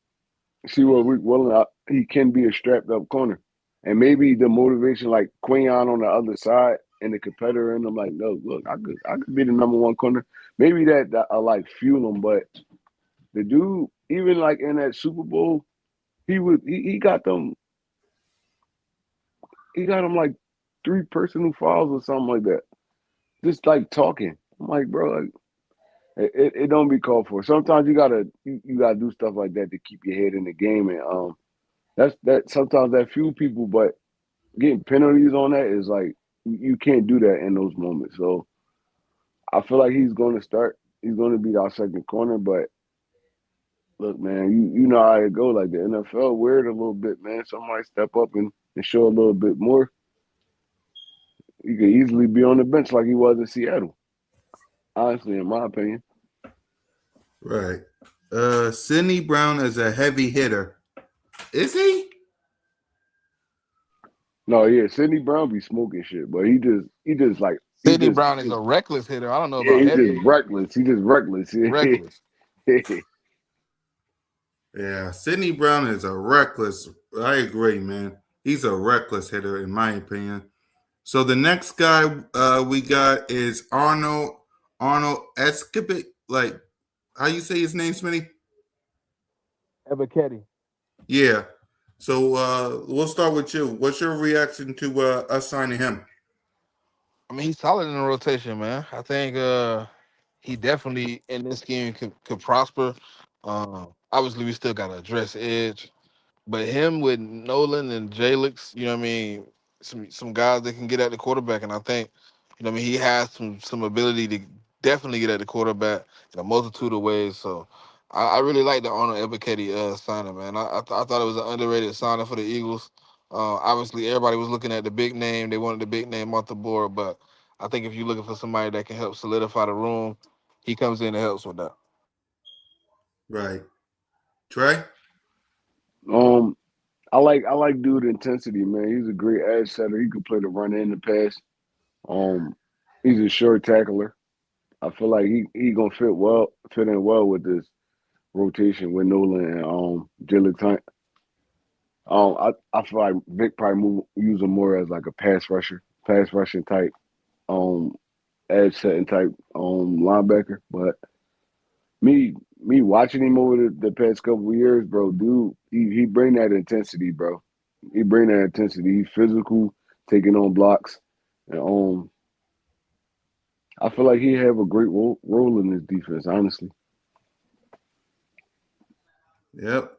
see what Rick Willing he can be a strapped up corner, and maybe the motivation like Quinyon on the other side and the competitor, and I'm like, no, look, I could be the number one corner. Maybe that I like fuel him, but the dude, even like in that Super Bowl, he got them like three personal fouls or something like that. Just like talking. I'm like, bro, like, it don't be called for. Sometimes you gotta do stuff like that to keep your head in the game, and that sometimes that fuel people, but getting penalties on that is like you can't do that in those moments. So I feel like he's going to start. He's going to be our second corner, but look, man, you know how it go. Like the NFL, weird a little bit, man. Somebody step up and show a little bit more. He could easily be on the bench like he was in Seattle. Honestly, in my opinion. Right. Sidney Brown is a heavy hitter. Is he? No, yeah, Sidney Brown be smoking shit, but he just like Sidney Brown is a reckless hitter. I don't know yeah, about he just heavy. reckless. He just reckless. Reckless. Yeah. Sidney Brown is a reckless. I agree, man. He's a reckless hitter, in my opinion. So the next guy we got is Arnold Escobar. Like, how you say his name, Smitty? Ebiketie. Yeah. So we'll start with you. What's your reaction to us signing him? I mean, he's solid in the rotation, man. I think he definitely in this game could prosper. Obviously, we still got to address edge, but him with Nolan and Jalix, you know what I mean, some guys that can get at the quarterback, and I think, you know what I mean, he has some ability to definitely get at the quarterback in a multitude of ways. So I really like the Arnold Ebiketie signing, man. I thought it was an underrated signing for the Eagles. Obviously, everybody was looking at the big name. They wanted the big name off the board, but I think if you're looking for somebody that can help solidify the room, he comes in and helps with that. Right. Trey? Um, I like dude intensity, man. He's a great edge setter. He could play the run and the pass. Um, he's a short tackler. I feel like he gonna fit in well with this rotation with Nolan and Jalen Tyne. I feel like Vic probably use him more as like a pass rushing type, um, edge setting type linebacker. But me watching him over the past couple of years, bro, dude, he bring that intensity, bro. He bring that intensity. He's physical, taking on blocks, and I feel like he have a great role in this defense. Honestly, Yep.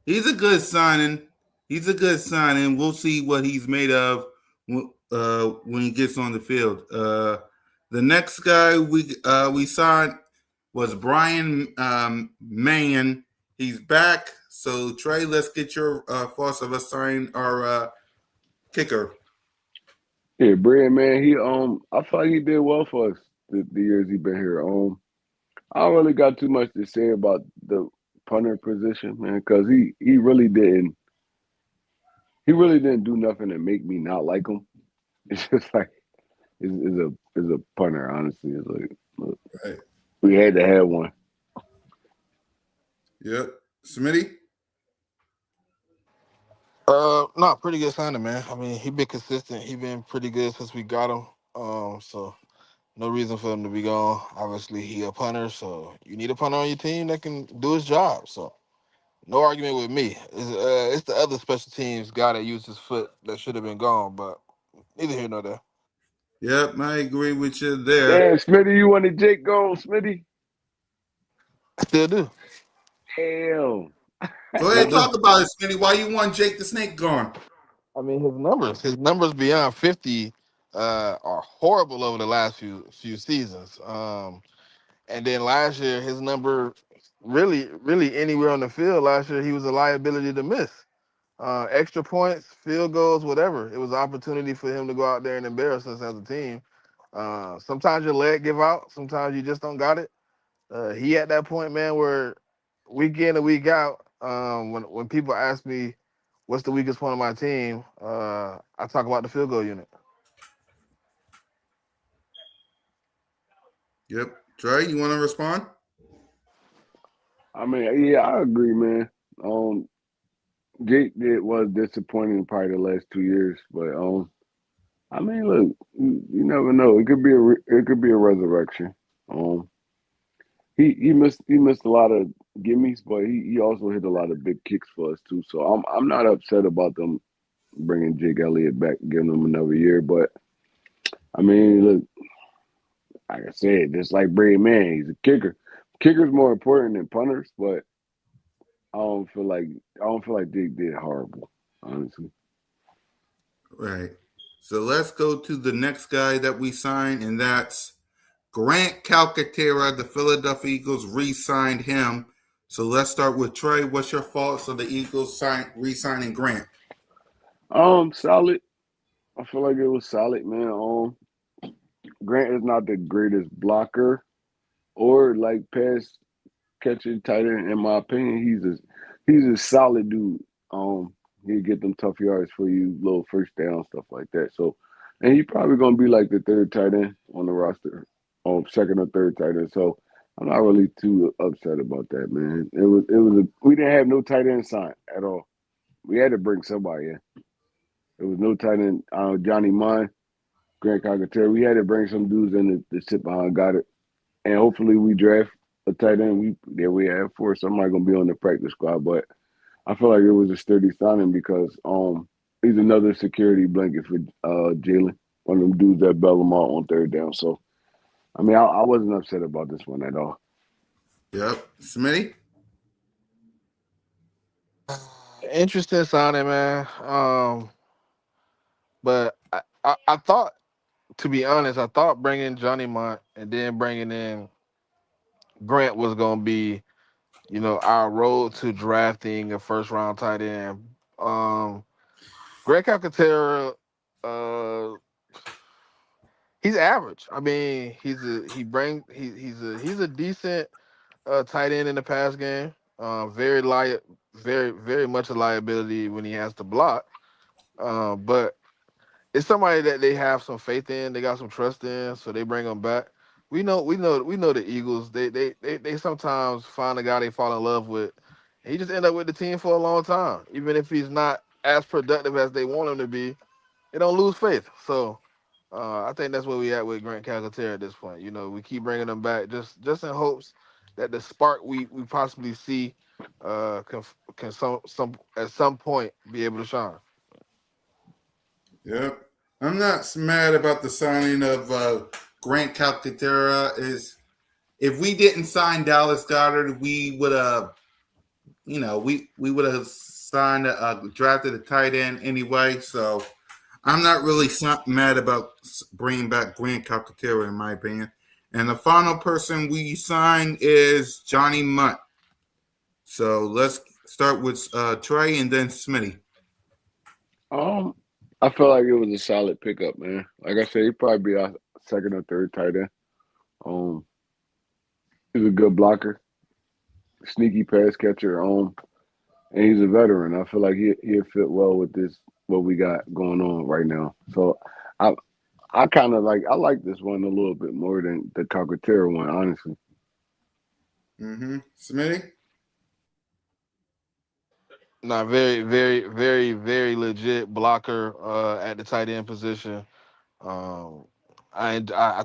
He's a good signing. He's a good signing. We'll see what he's made of when he gets on the field. The next guy we signed was Brian Mann. He's back. So Trey, let's get your thoughts of us signing our kicker. yeah, Brad, man, I feel like he did well for us the years he been here. I don't really got too much to say about the punter position, man, because he really didn't do nothing to make me not like him. It's just like is a punter, honestly. It's like look, Right. we had to have one. Yep. Smitty? No, pretty good signing, man. I mean, he been consistent. He been pretty good since we got him. So no reason for him to be gone. Obviously, he a punter, so you need a punter on your team that can do his job. So no argument with me. It's the other special teams guy that used his foot that should have been gone, but neither here nor there. Yep, I agree with you there. Damn, Smitty, you wanted Jake gone, Smitty? I still do. Damn. Go Still ahead, do. talk about it, Smitty. Why you want Jake the Snake gone? I mean, his numbers beyond 50 are horrible over the last few seasons. And then last year, his number really anywhere on the field last year, he was a liability to miss. Extra points, field goals, whatever. It was an opportunity for him to go out there and embarrass us as a team. Sometimes your leg give out. Sometimes you just don't got it. He at that point, man, where week in and week out, when people ask me what's the weakest point of my team, I talk about the field goal unit. Yep. Trey, you want to respond? I mean, yeah, I agree, man. Um, Jake did was disappointing probably the last 2 years, but I mean, look, you never know. It could be a resurrection. Um, he missed a lot of gimmies, but he also hit a lot of big kicks for us too. So I'm not upset about them bringing Jake Elliott back, giving him another year. But I mean, look, like I said, just like Brady Man, he's a kicker. Kicker's more important than punters, but I don't feel like Jake did horrible, honestly. Right. So let's go to the next guy that we signed, and that's Grant Calcaterra. The Philadelphia Eagles re-signed him. So let's start with Trey. What's your thoughts on the Eagles re-signing Grant? Solid. I feel like it was solid, man. Grant is not the greatest blocker or like pass catching tight end, in my opinion. He's a solid dude. He get them tough yards for you, little first down stuff like that. So, and he probably gonna be like the third tight end on the roster, second or third tight end. So, I'm not really too upset about that, man. We didn't have no tight end sign at all. We had to bring somebody in. There was no tight end. Johnny Mine, Grant Calcaterra. We had to bring some dudes in to sit behind. Got it, and hopefully we draft a tight end. We have four. Somebody gonna be on the practice squad, but I feel like it was a sturdy signing because he's another security blanket for Jalen, one of them dudes that bail him out on third down. So I mean, I wasn't upset about this one at all. Yep. Smitty? Interesting signing, man. But I thought, to be honest, I thought bringing Johnny Mont and then bringing in Grant was gonna be, our road to drafting a first round tight end. Um, Greg Calcaterra, uh, he's average. I mean, he's a decent tight end in the pass game. Very much a liability when he has to block. But it's somebody that they have some faith in. They got some trust in, so they bring him back. We know the Eagles. They sometimes find a guy they fall in love with. And he just end up with the team for a long time, even if he's not as productive as they want him to be. They don't lose faith. So I think that's where we at with Grant Calcaterra at this point. We keep bringing him back just in hopes that the spark we possibly see can some at some point be able to shine. Yep. I'm not mad about the signing of Grant Calcaterra. Is if we didn't sign Dallas Goddard, we would have, we would have signed drafted a tight end anyway. So I'm not really mad about bringing back Grant Calcaterra, in my opinion. And the final person we signed is Johnny Munt. So let's start with Trey and then Smitty. Um, I felt like it was a solid pickup, man. Like I said, he'd probably be our second or third tight end. Um, he's a good blocker, sneaky pass catcher. And he's a veteran. I feel like he'll fit well with this what we got going on right now. So I I kind of I like this one a little bit more than the Calcaterra one, honestly. Mm-hmm. Smitty? Not very legit blocker at the tight end position. Um, I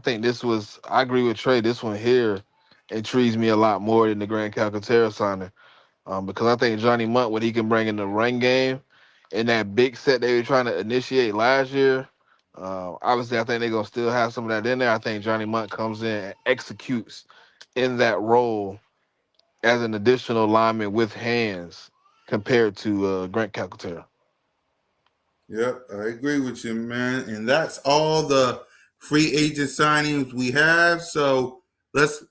think I agree with Trey. This one here intrigues me a lot more than the Grand Calcaterra signing. Because I think Johnny Munt, what he can bring in the run game, in that big set they were trying to initiate last year. Obviously, I think they're gonna still have some of that in there. I think Johnny Munt comes in and executes in that role as an additional lineman with hands compared to Grant Calcaterra. Yep, I agree with you, man. And that's all the free agent signings we have. So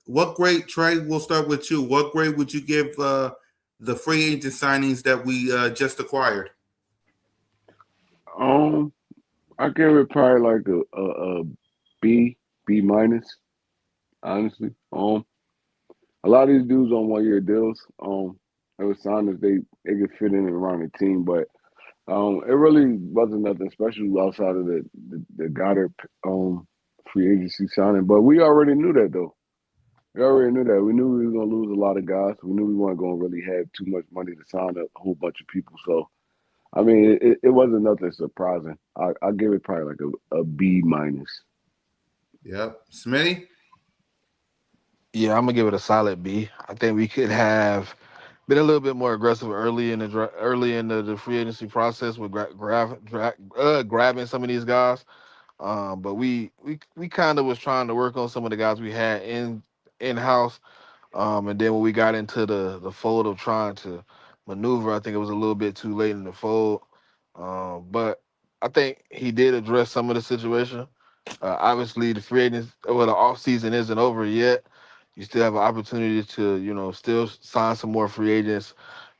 what grade, Trey, we'll start with you. What grade would you give the free agent signings that we just acquired? Um, I give it probably like a B, B minus, honestly. A lot of these dudes on 1 year deals. It was signed as they could fit in and around the team, but it really wasn't nothing special outside of the Goddard free agency signing. But we already knew that though. We already knew that. We knew we were gonna lose a lot of guys. We knew we weren't gonna really have too much money to sign a whole bunch of people. So I mean, it wasn't nothing surprising. I give it probably like a B minus. Yep. Smitty? Yeah, I'm gonna give it a solid B. I think we could have been a little bit more aggressive early in the free agency process with grabbing some of these guys. But we kind of was trying to work on some of the guys we had in house. And then when we got into the fold of trying to maneuver, I think it was a little bit too late in the fold. But I think he did address some of the situation. Obviously, the off season isn't over yet. You still have an opportunity to, still sign some more free agents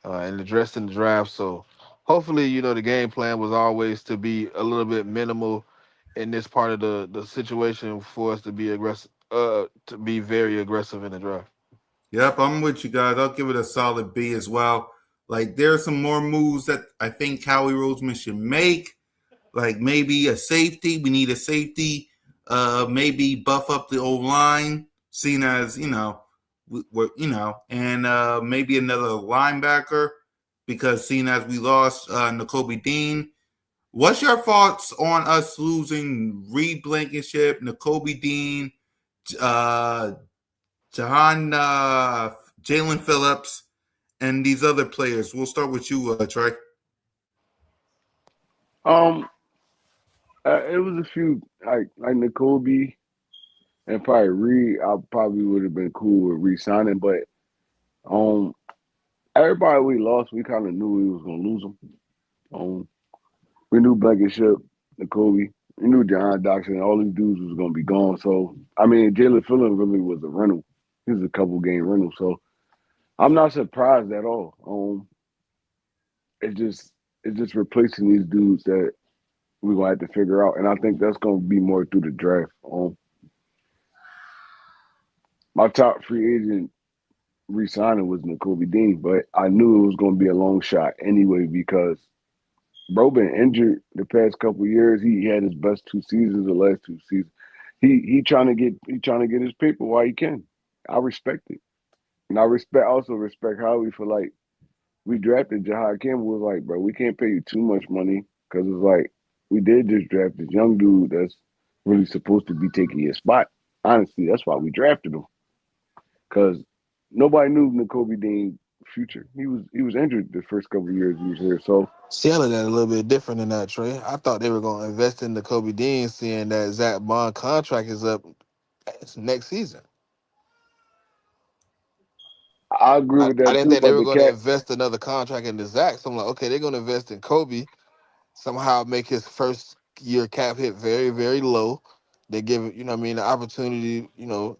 and address in the draft. So hopefully, the game plan was always to be a little bit minimal in this part of the situation for us to be aggressive, to be very aggressive in the draft. Yep, I'm with you guys. I'll give it a solid B as well. Like, there are some more moves that I think Howie Roseman should make. Like maybe a safety. We need a safety. Maybe buff up the old line, seen as and maybe another linebacker because seen as we lost N'Kobe Dean. What's your thoughts on us losing Reed Blankenship, N'Kobe Dean, uh, Jahan, Jalen Phillips, and these other players? We'll start with you, Trey. Um, it was a few like N'Kobe and probably Reed. I probably would have been cool with re-signing, but um, everybody we lost, we kind of knew we was gonna lose them. Um, we knew Blankenship, N'Kobe. We knew John Doxson, all these dudes was gonna be gone. So I mean, Jalen Phillips really was a rental. He was a couple game rental. So I'm not surprised at all. It's just it's just replacing these dudes that we're gonna have to figure out, and I think that's gonna be more through the draft. My top free agent re-signing was N'Kobe Dean, but I knew it was gonna be a long shot anyway because bro been injured the past couple years. He had his best 2 seasons, the last 2 seasons. He trying to get his paper while he can. I respect it, and I respect Howie for like we drafted Jahad Campbell. Was like, bro, we can't pay you too much money because it's like we did just draft this young dude that's really supposed to be taking your spot. Honestly, that's why we drafted him because nobody knew N'Kobe Dean's future. He was injured the first couple of years he was here, so Seattle got a little bit different than that, Trey. I thought they were going to invest in the Kobe Dean, seeing that Zach Bond contract is up next season. I agree I, with I that didn't too. think they But were the going to cat, invest another contract into Zach. So I'm like, okay, they're going to invest in Kobe, somehow make his first year cap hit very, very low. They give it, you know what I mean, the opportunity,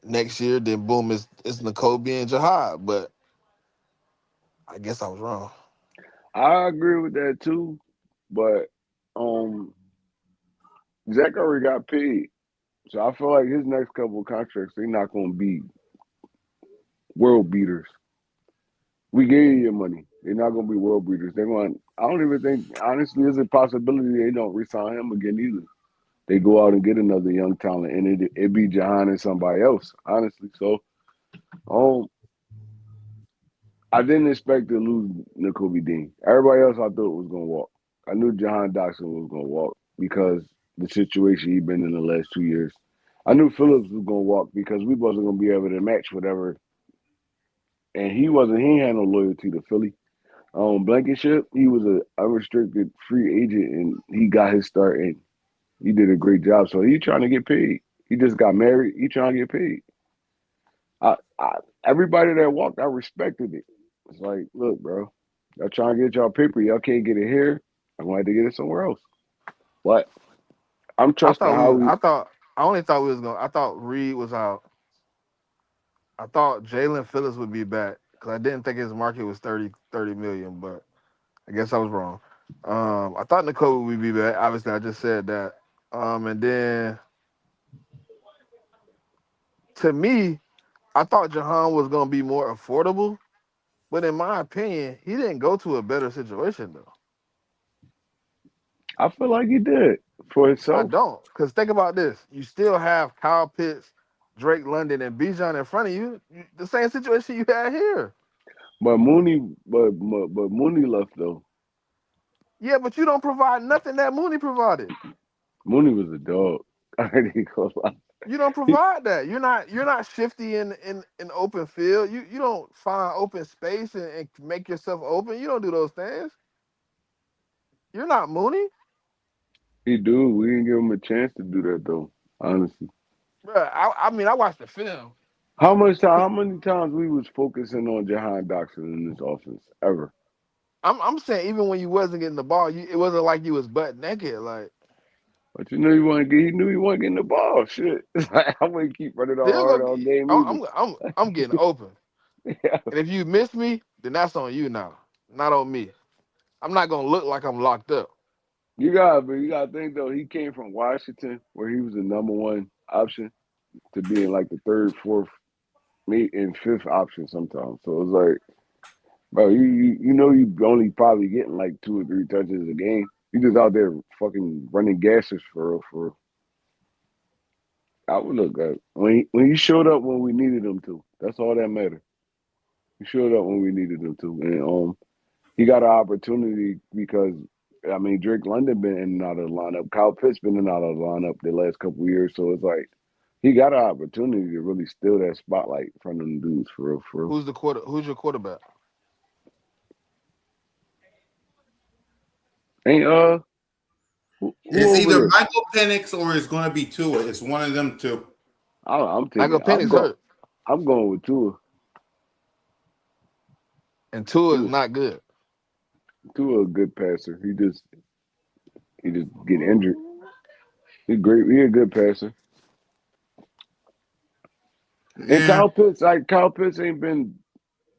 next year, then boom, it's N'Kobe and Jahad. But I guess I was wrong. I agree with that too. But um, Zach already got paid, so I feel like his next couple of contracts they're not going to be world beaters. We gave you your money. They're not going to be world beaters. They're going. I don't even think honestly, there's a possibility they don't resign him again either. They go out and get another young talent, and it be Jahan and somebody else. Honestly, so um, I didn't expect to lose N'Kobe Dean. Everybody else I thought was gonna walk. I knew Jahan Dotson was gonna walk because the situation he been in the last 2 years. I knew Phillips was gonna walk because we wasn't gonna be able to match whatever, and he wasn't. He ain't had no loyalty to Philly. Blankenship, he was a unrestricted free agent, and he got his start, and he did a great job. So he trying to get paid. He just got married. He trying to get paid. I everybody that walked, I respected it. It's like, look, bro, y'all trying to get y'all paper, y'all can't get it here. I'm going to have to get it somewhere else. But I'm I trusting thought how we, we. I thought, I only thought we was going. I thought Reed was out. I thought Jalen Phillips would be back because I didn't think his market was 30 million, but I guess I was wrong. I thought Nicole would be back. Obviously, I just said that. And then to me, I thought Jahan was gonna be more affordable, but in my opinion, he didn't go to a better situation though. I feel like he did for I himself. don't, because think about this: you still have Kyle Pitts, Drake London, and Bijan in front of you. The same situation you had here. But Mooney, but Mooney left though. Yeah, but you don't provide nothing that Mooney provided. Mooney was a dog. I ain't gonna lie. You don't provide that. You're not shifty in open field. You don't find open space and make yourself open. You don't do those things. You're not Mooney, He do. We didn't give him a chance to do that though. Honestly, bro. I mean, I watched the film. how much time? He, How many times we was focusing on Jahan Dotson in this offense ever? I'm saying even when you wasn't getting the ball, it wasn't like you was butt naked. Like But you knew he wasn't get. He knew he wasn't getting the ball. Shit, it's like, I wouldn't keep running all still hard go. all game I'm either. I'm I'm getting open. And if you miss me, then that's on you now, not on me. I'm not gonna look like I'm locked up. But you gotta think though. He came from Washington, where he was the number one option, to being like the third, fourth, maybe and fifth option sometimes. So it's like, bro, you know you only probably getting like 2 or 3 touches a game. You just out there fucking running gases for real, for real. I would look good when he showed up when we needed him to. That's all that mattered. He showed up when we needed him to, and he got an opportunity because I mean Drake London been in and out of the lineup. Kyle Pitts been in and out of the lineup the last couple of years, so it's like he got an opportunity to really steal that spotlight in front of them dudes for real, for real. Who's your quarterback? Ain't who It's over either there? Michael Penix or it's going to be Tua. It's one of them two. I'm Michael taking. Penix hurt, I'm going with Tua. and Tua is Tua. not good. Tua a good passer. He just get injured. He's great. He a good passer. And Yeah. Kyle Pitts ain't been.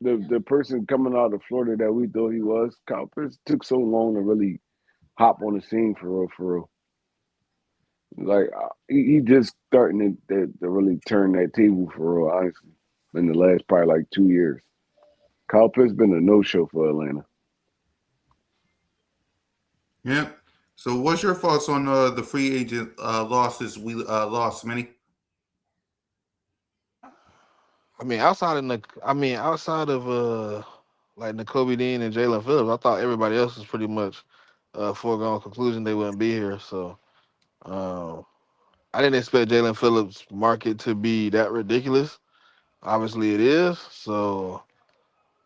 the person coming out of Florida that we thought he was, Kyle Pitts took so long to really hop on the scene for real, for real. Like he just starting to really turn that table for real, honestly. In the last probably like 2 years, Kyle Pitts been a no show for Atlanta. Yeah. So, what's your thoughts on the free agent losses we lost, Many? outside of like N'Kobe Dean and Jalen Phillips, I thought everybody else was pretty much foregone conclusion they wouldn't be here. So um, I didn't expect Jalen Phillips' market to be that ridiculous. Obviously, it is. So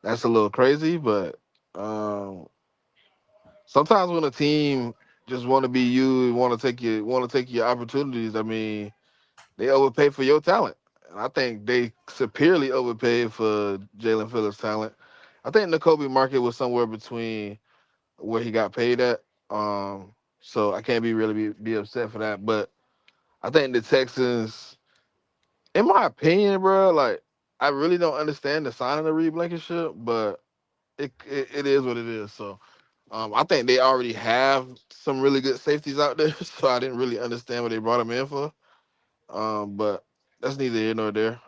that's a little crazy, but um, sometimes when a team just want to be you, want to take your opportunities. I mean, they overpay for your talent, and I think they severely overpaid for Jalen Phillips' talent. I think the Kobe market was somewhere between where he got paid at. So I can't be upset for that. But I think the Texans, in my opinion, bro, like I really don't understand the signing of Reed Blankenship, but it is what it is. So I think they already have some really good safeties out there. So I didn't really understand what they brought him in for. But that's neither here nor there.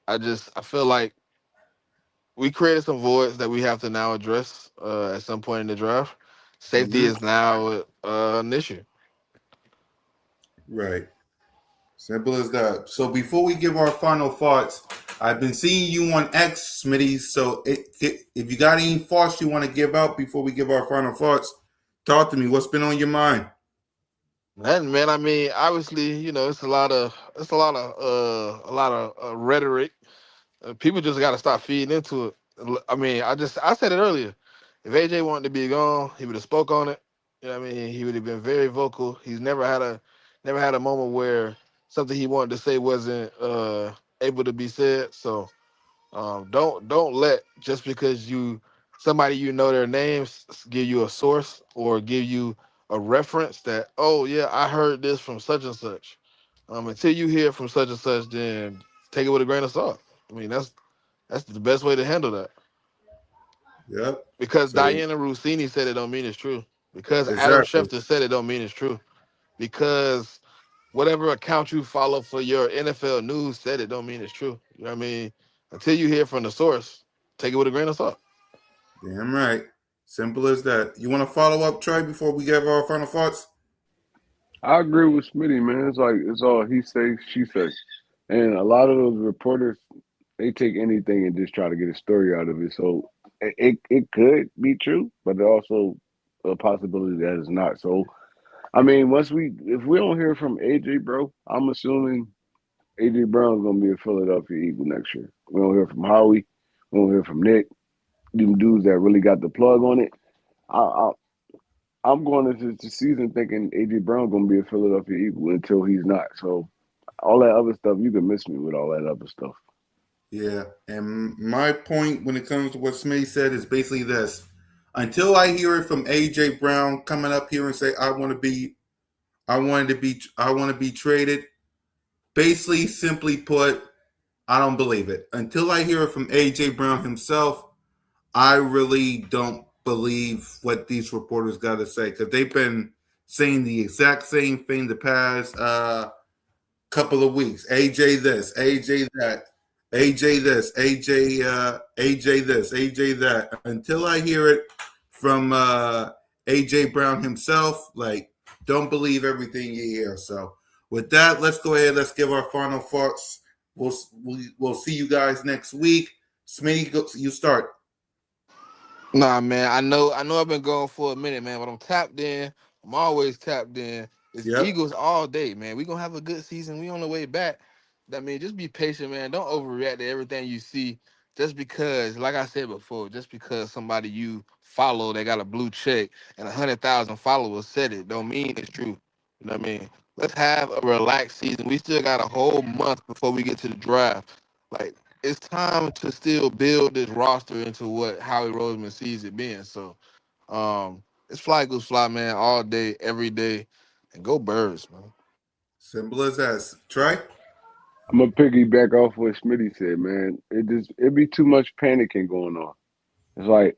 I feel like we created some voids that we have to now address at some point in the draft. Safety Mm-hmm. is now an issue. Right. Simple as that. So before we give our final thoughts, I've been seeing you on X, Smitty. So if you got any thoughts you want to give out before we give our final thoughts, talk to me. What's been on your mind? Nothing, man. I mean, obviously, it's a lot of rhetoric. People just got to stop feeding into it. I mean, I said it earlier. If AJ wanted to be gone, he would have spoke on it. You know what I mean? He would have been very vocal. He's never had a moment where something he wanted to say wasn't able to be said. So don't let just because somebody you know their names give you a source or give you a reference that, oh yeah, I heard this from such and such. Until you hear from such and such, then take it with a grain of salt. I mean, that's the best way to handle that. Yep. Because So Diana Rossini said it don't mean it's true. Because Adam exactly. Schefter said it don't mean it's true. Because whatever account you follow for your NFL news said it don't mean it's true. You know what I mean? Until you hear from the source, take it with a grain of salt. Damn right. Simple as that. You want to follow up, Trey, before we give our final thoughts? I agree with Smitty, man. It's like it's all he say, she say, and a lot of those reporters they take anything and just try to get a story out of it. So it could be true, but there also a possibility that it's not. So I mean, once we if we don't hear from AJ, bro, I'm assuming AJ Brown's gonna be a Philadelphia Eagle next year. We don't hear from Howie. We don't hear from Nick. Them dudes that really got the plug on it. I, I'm going into the season thinking AJ Brown gonna be a Philadelphia Eagle until he's not. So all that other stuff, you can miss me with all that other stuff. Yeah. And my point when it comes to what Smitty said is basically this. Until I hear it from AJ Brown coming up here and say I want to be traded. Basically, simply put, I don't believe it. Until I hear it from AJ Brown himself, I really don't believe what these reporters got to say because they've been saying the exact same thing the past couple of weeks. AJ this, AJ that, AJ this, AJ this, AJ that. Until I hear it from AJ Brown himself, like don't believe everything you hear. So with that, let's go ahead. Let's give our final thoughts. We'll see you guys next week. Smitty, you start. Nah, man. I know I've been going for a minute, man, but I'm tapped in. I'm always tapped in. It's Yep. Eagles all day, man. We gonna have a good season. We on the way back. I mean, just be patient, man. Don't overreact to everything you see. Just because, like I said before, just because somebody you follow they got a blue check and 100,000 followers said it, don't mean it's true. You know what I mean? Let's have a relaxed season. We still got a whole month before we get to the draft. Like it's time to still build this roster into what Howie Roseman sees it being. So it's fly goose fly, man, all day, every day. And go birds, man. Simple as that. Trey? I'm gonna piggyback off what Smitty said, man. It be too much panicking going on. It's like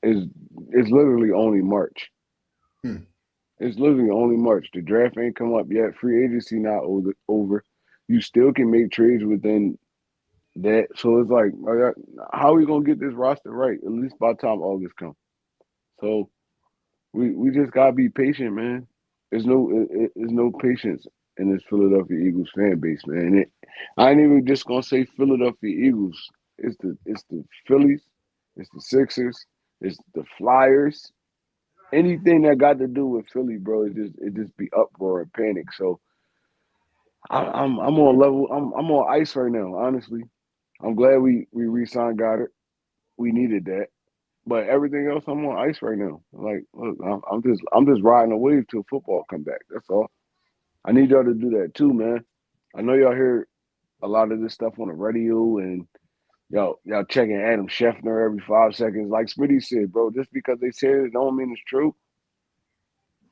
it's it's literally only March. Hmm. It's literally only March. The draft ain't come up yet. Free agency not over. You still can make trades within that. So it's like, how are we gonna get this roster right? At least by the time August comes. So we just gotta be patient, man. There's no patience in this Philadelphia Eagles fan base, man. I ain't even just gonna say Philadelphia Eagles. It's the Phillies, it's the Sixers, it's the Flyers. Anything that got to do with Philly, bro, it just be uproar and panic. So I'm on level. I'm on ice right now. Honestly, I'm glad we re-signed Goddard. We needed that. But everything else, I'm on ice right now. Like, look, I'm just riding a wave till football come back. That's all. I need y'all to do that too, man. I know y'all hear a lot of this stuff on the radio, and y'all checking Adam Scheffner every 5 seconds. Like Smitty said, bro, just because they said it don't mean it's true.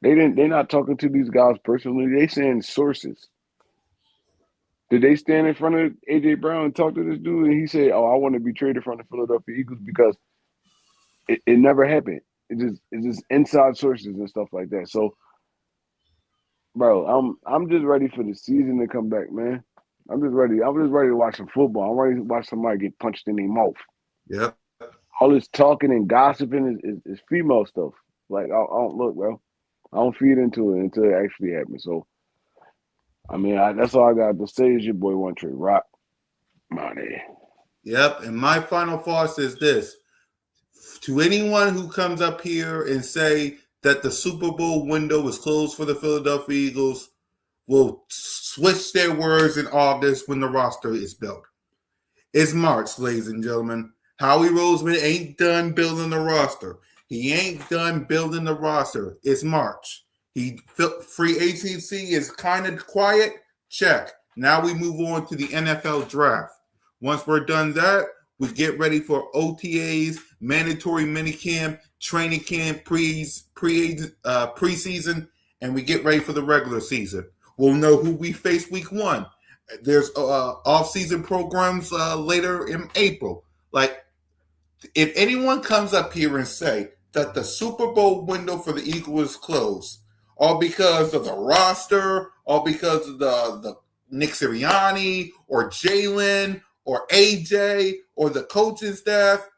They're not talking to these guys personally. They saying sources. Did they stand in front of AJ Brown and talk to this dude and he said, "Oh, I want to be traded from the Philadelphia Eagles because it never happened. It's just inside sources and stuff like that." So, bro, I'm just ready for the season to come back, man. I'm just ready. I'm just ready to watch some football. I'm ready to watch somebody get punched in their mouth. Yep. All this talking and gossiping is female stuff. Like I don't look, bro. I don't feed into it until it actually happens. So, I mean, that's all I got to say. Is your boy One Tree Rock money? Yep. And my final thoughts is this: to anyone who comes up here and say that the Super Bowl window is closed for the Philadelphia Eagles will switch their words in August when the roster is built. It's March, ladies and gentlemen. Howie Roseman ain't done building the roster. He ain't done building the roster. It's March. Free agency is kind of quiet. Check. Now we move on to the NFL draft. Once we're done that, we get ready for OTAs, mandatory minicamp, training camp, preseason, and we get ready for the regular season. We'll know who we face week one. There's off-season programs later in April. Like, if anyone comes up here and say that the Super Bowl window for the Eagles is closed, all because of the roster, all because of the Nick Sirianni or Jalen or AJ or the coaching staff,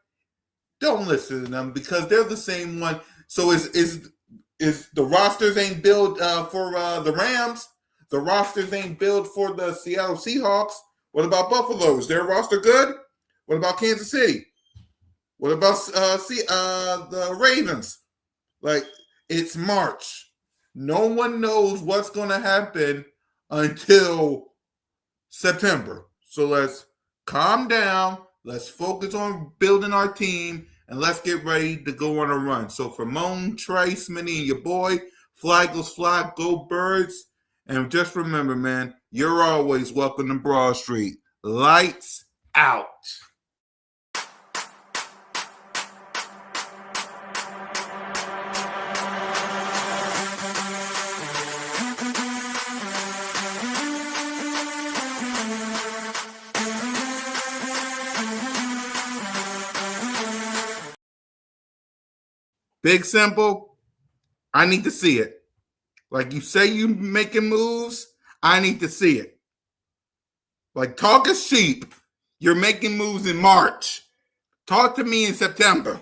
don't listen to them because they're the same one. So is the rosters ain't built for the Rams? The rosters ain't built for the Seattle Seahawks. What about Buffalo? Is their roster good? What about Kansas City? What about the Ravens? Like, it's March. No one knows what's going to happen until September. So let's calm down. Let's focus on building our team and let's get ready to go on a run. So for Moan, Trace, Minnie, and your boy, fly goes fly, go birds. And just remember, man, you're always welcome to Broad Street. Lights out. Big Simple, I need to see it. Like you say you making moves, I need to see it. Like talk is cheap. You're making moves in March. Talk to me in September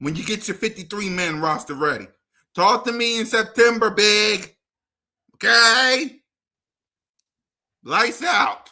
when you get your 53-man roster ready. Talk to me in September, big. Okay? Lights out.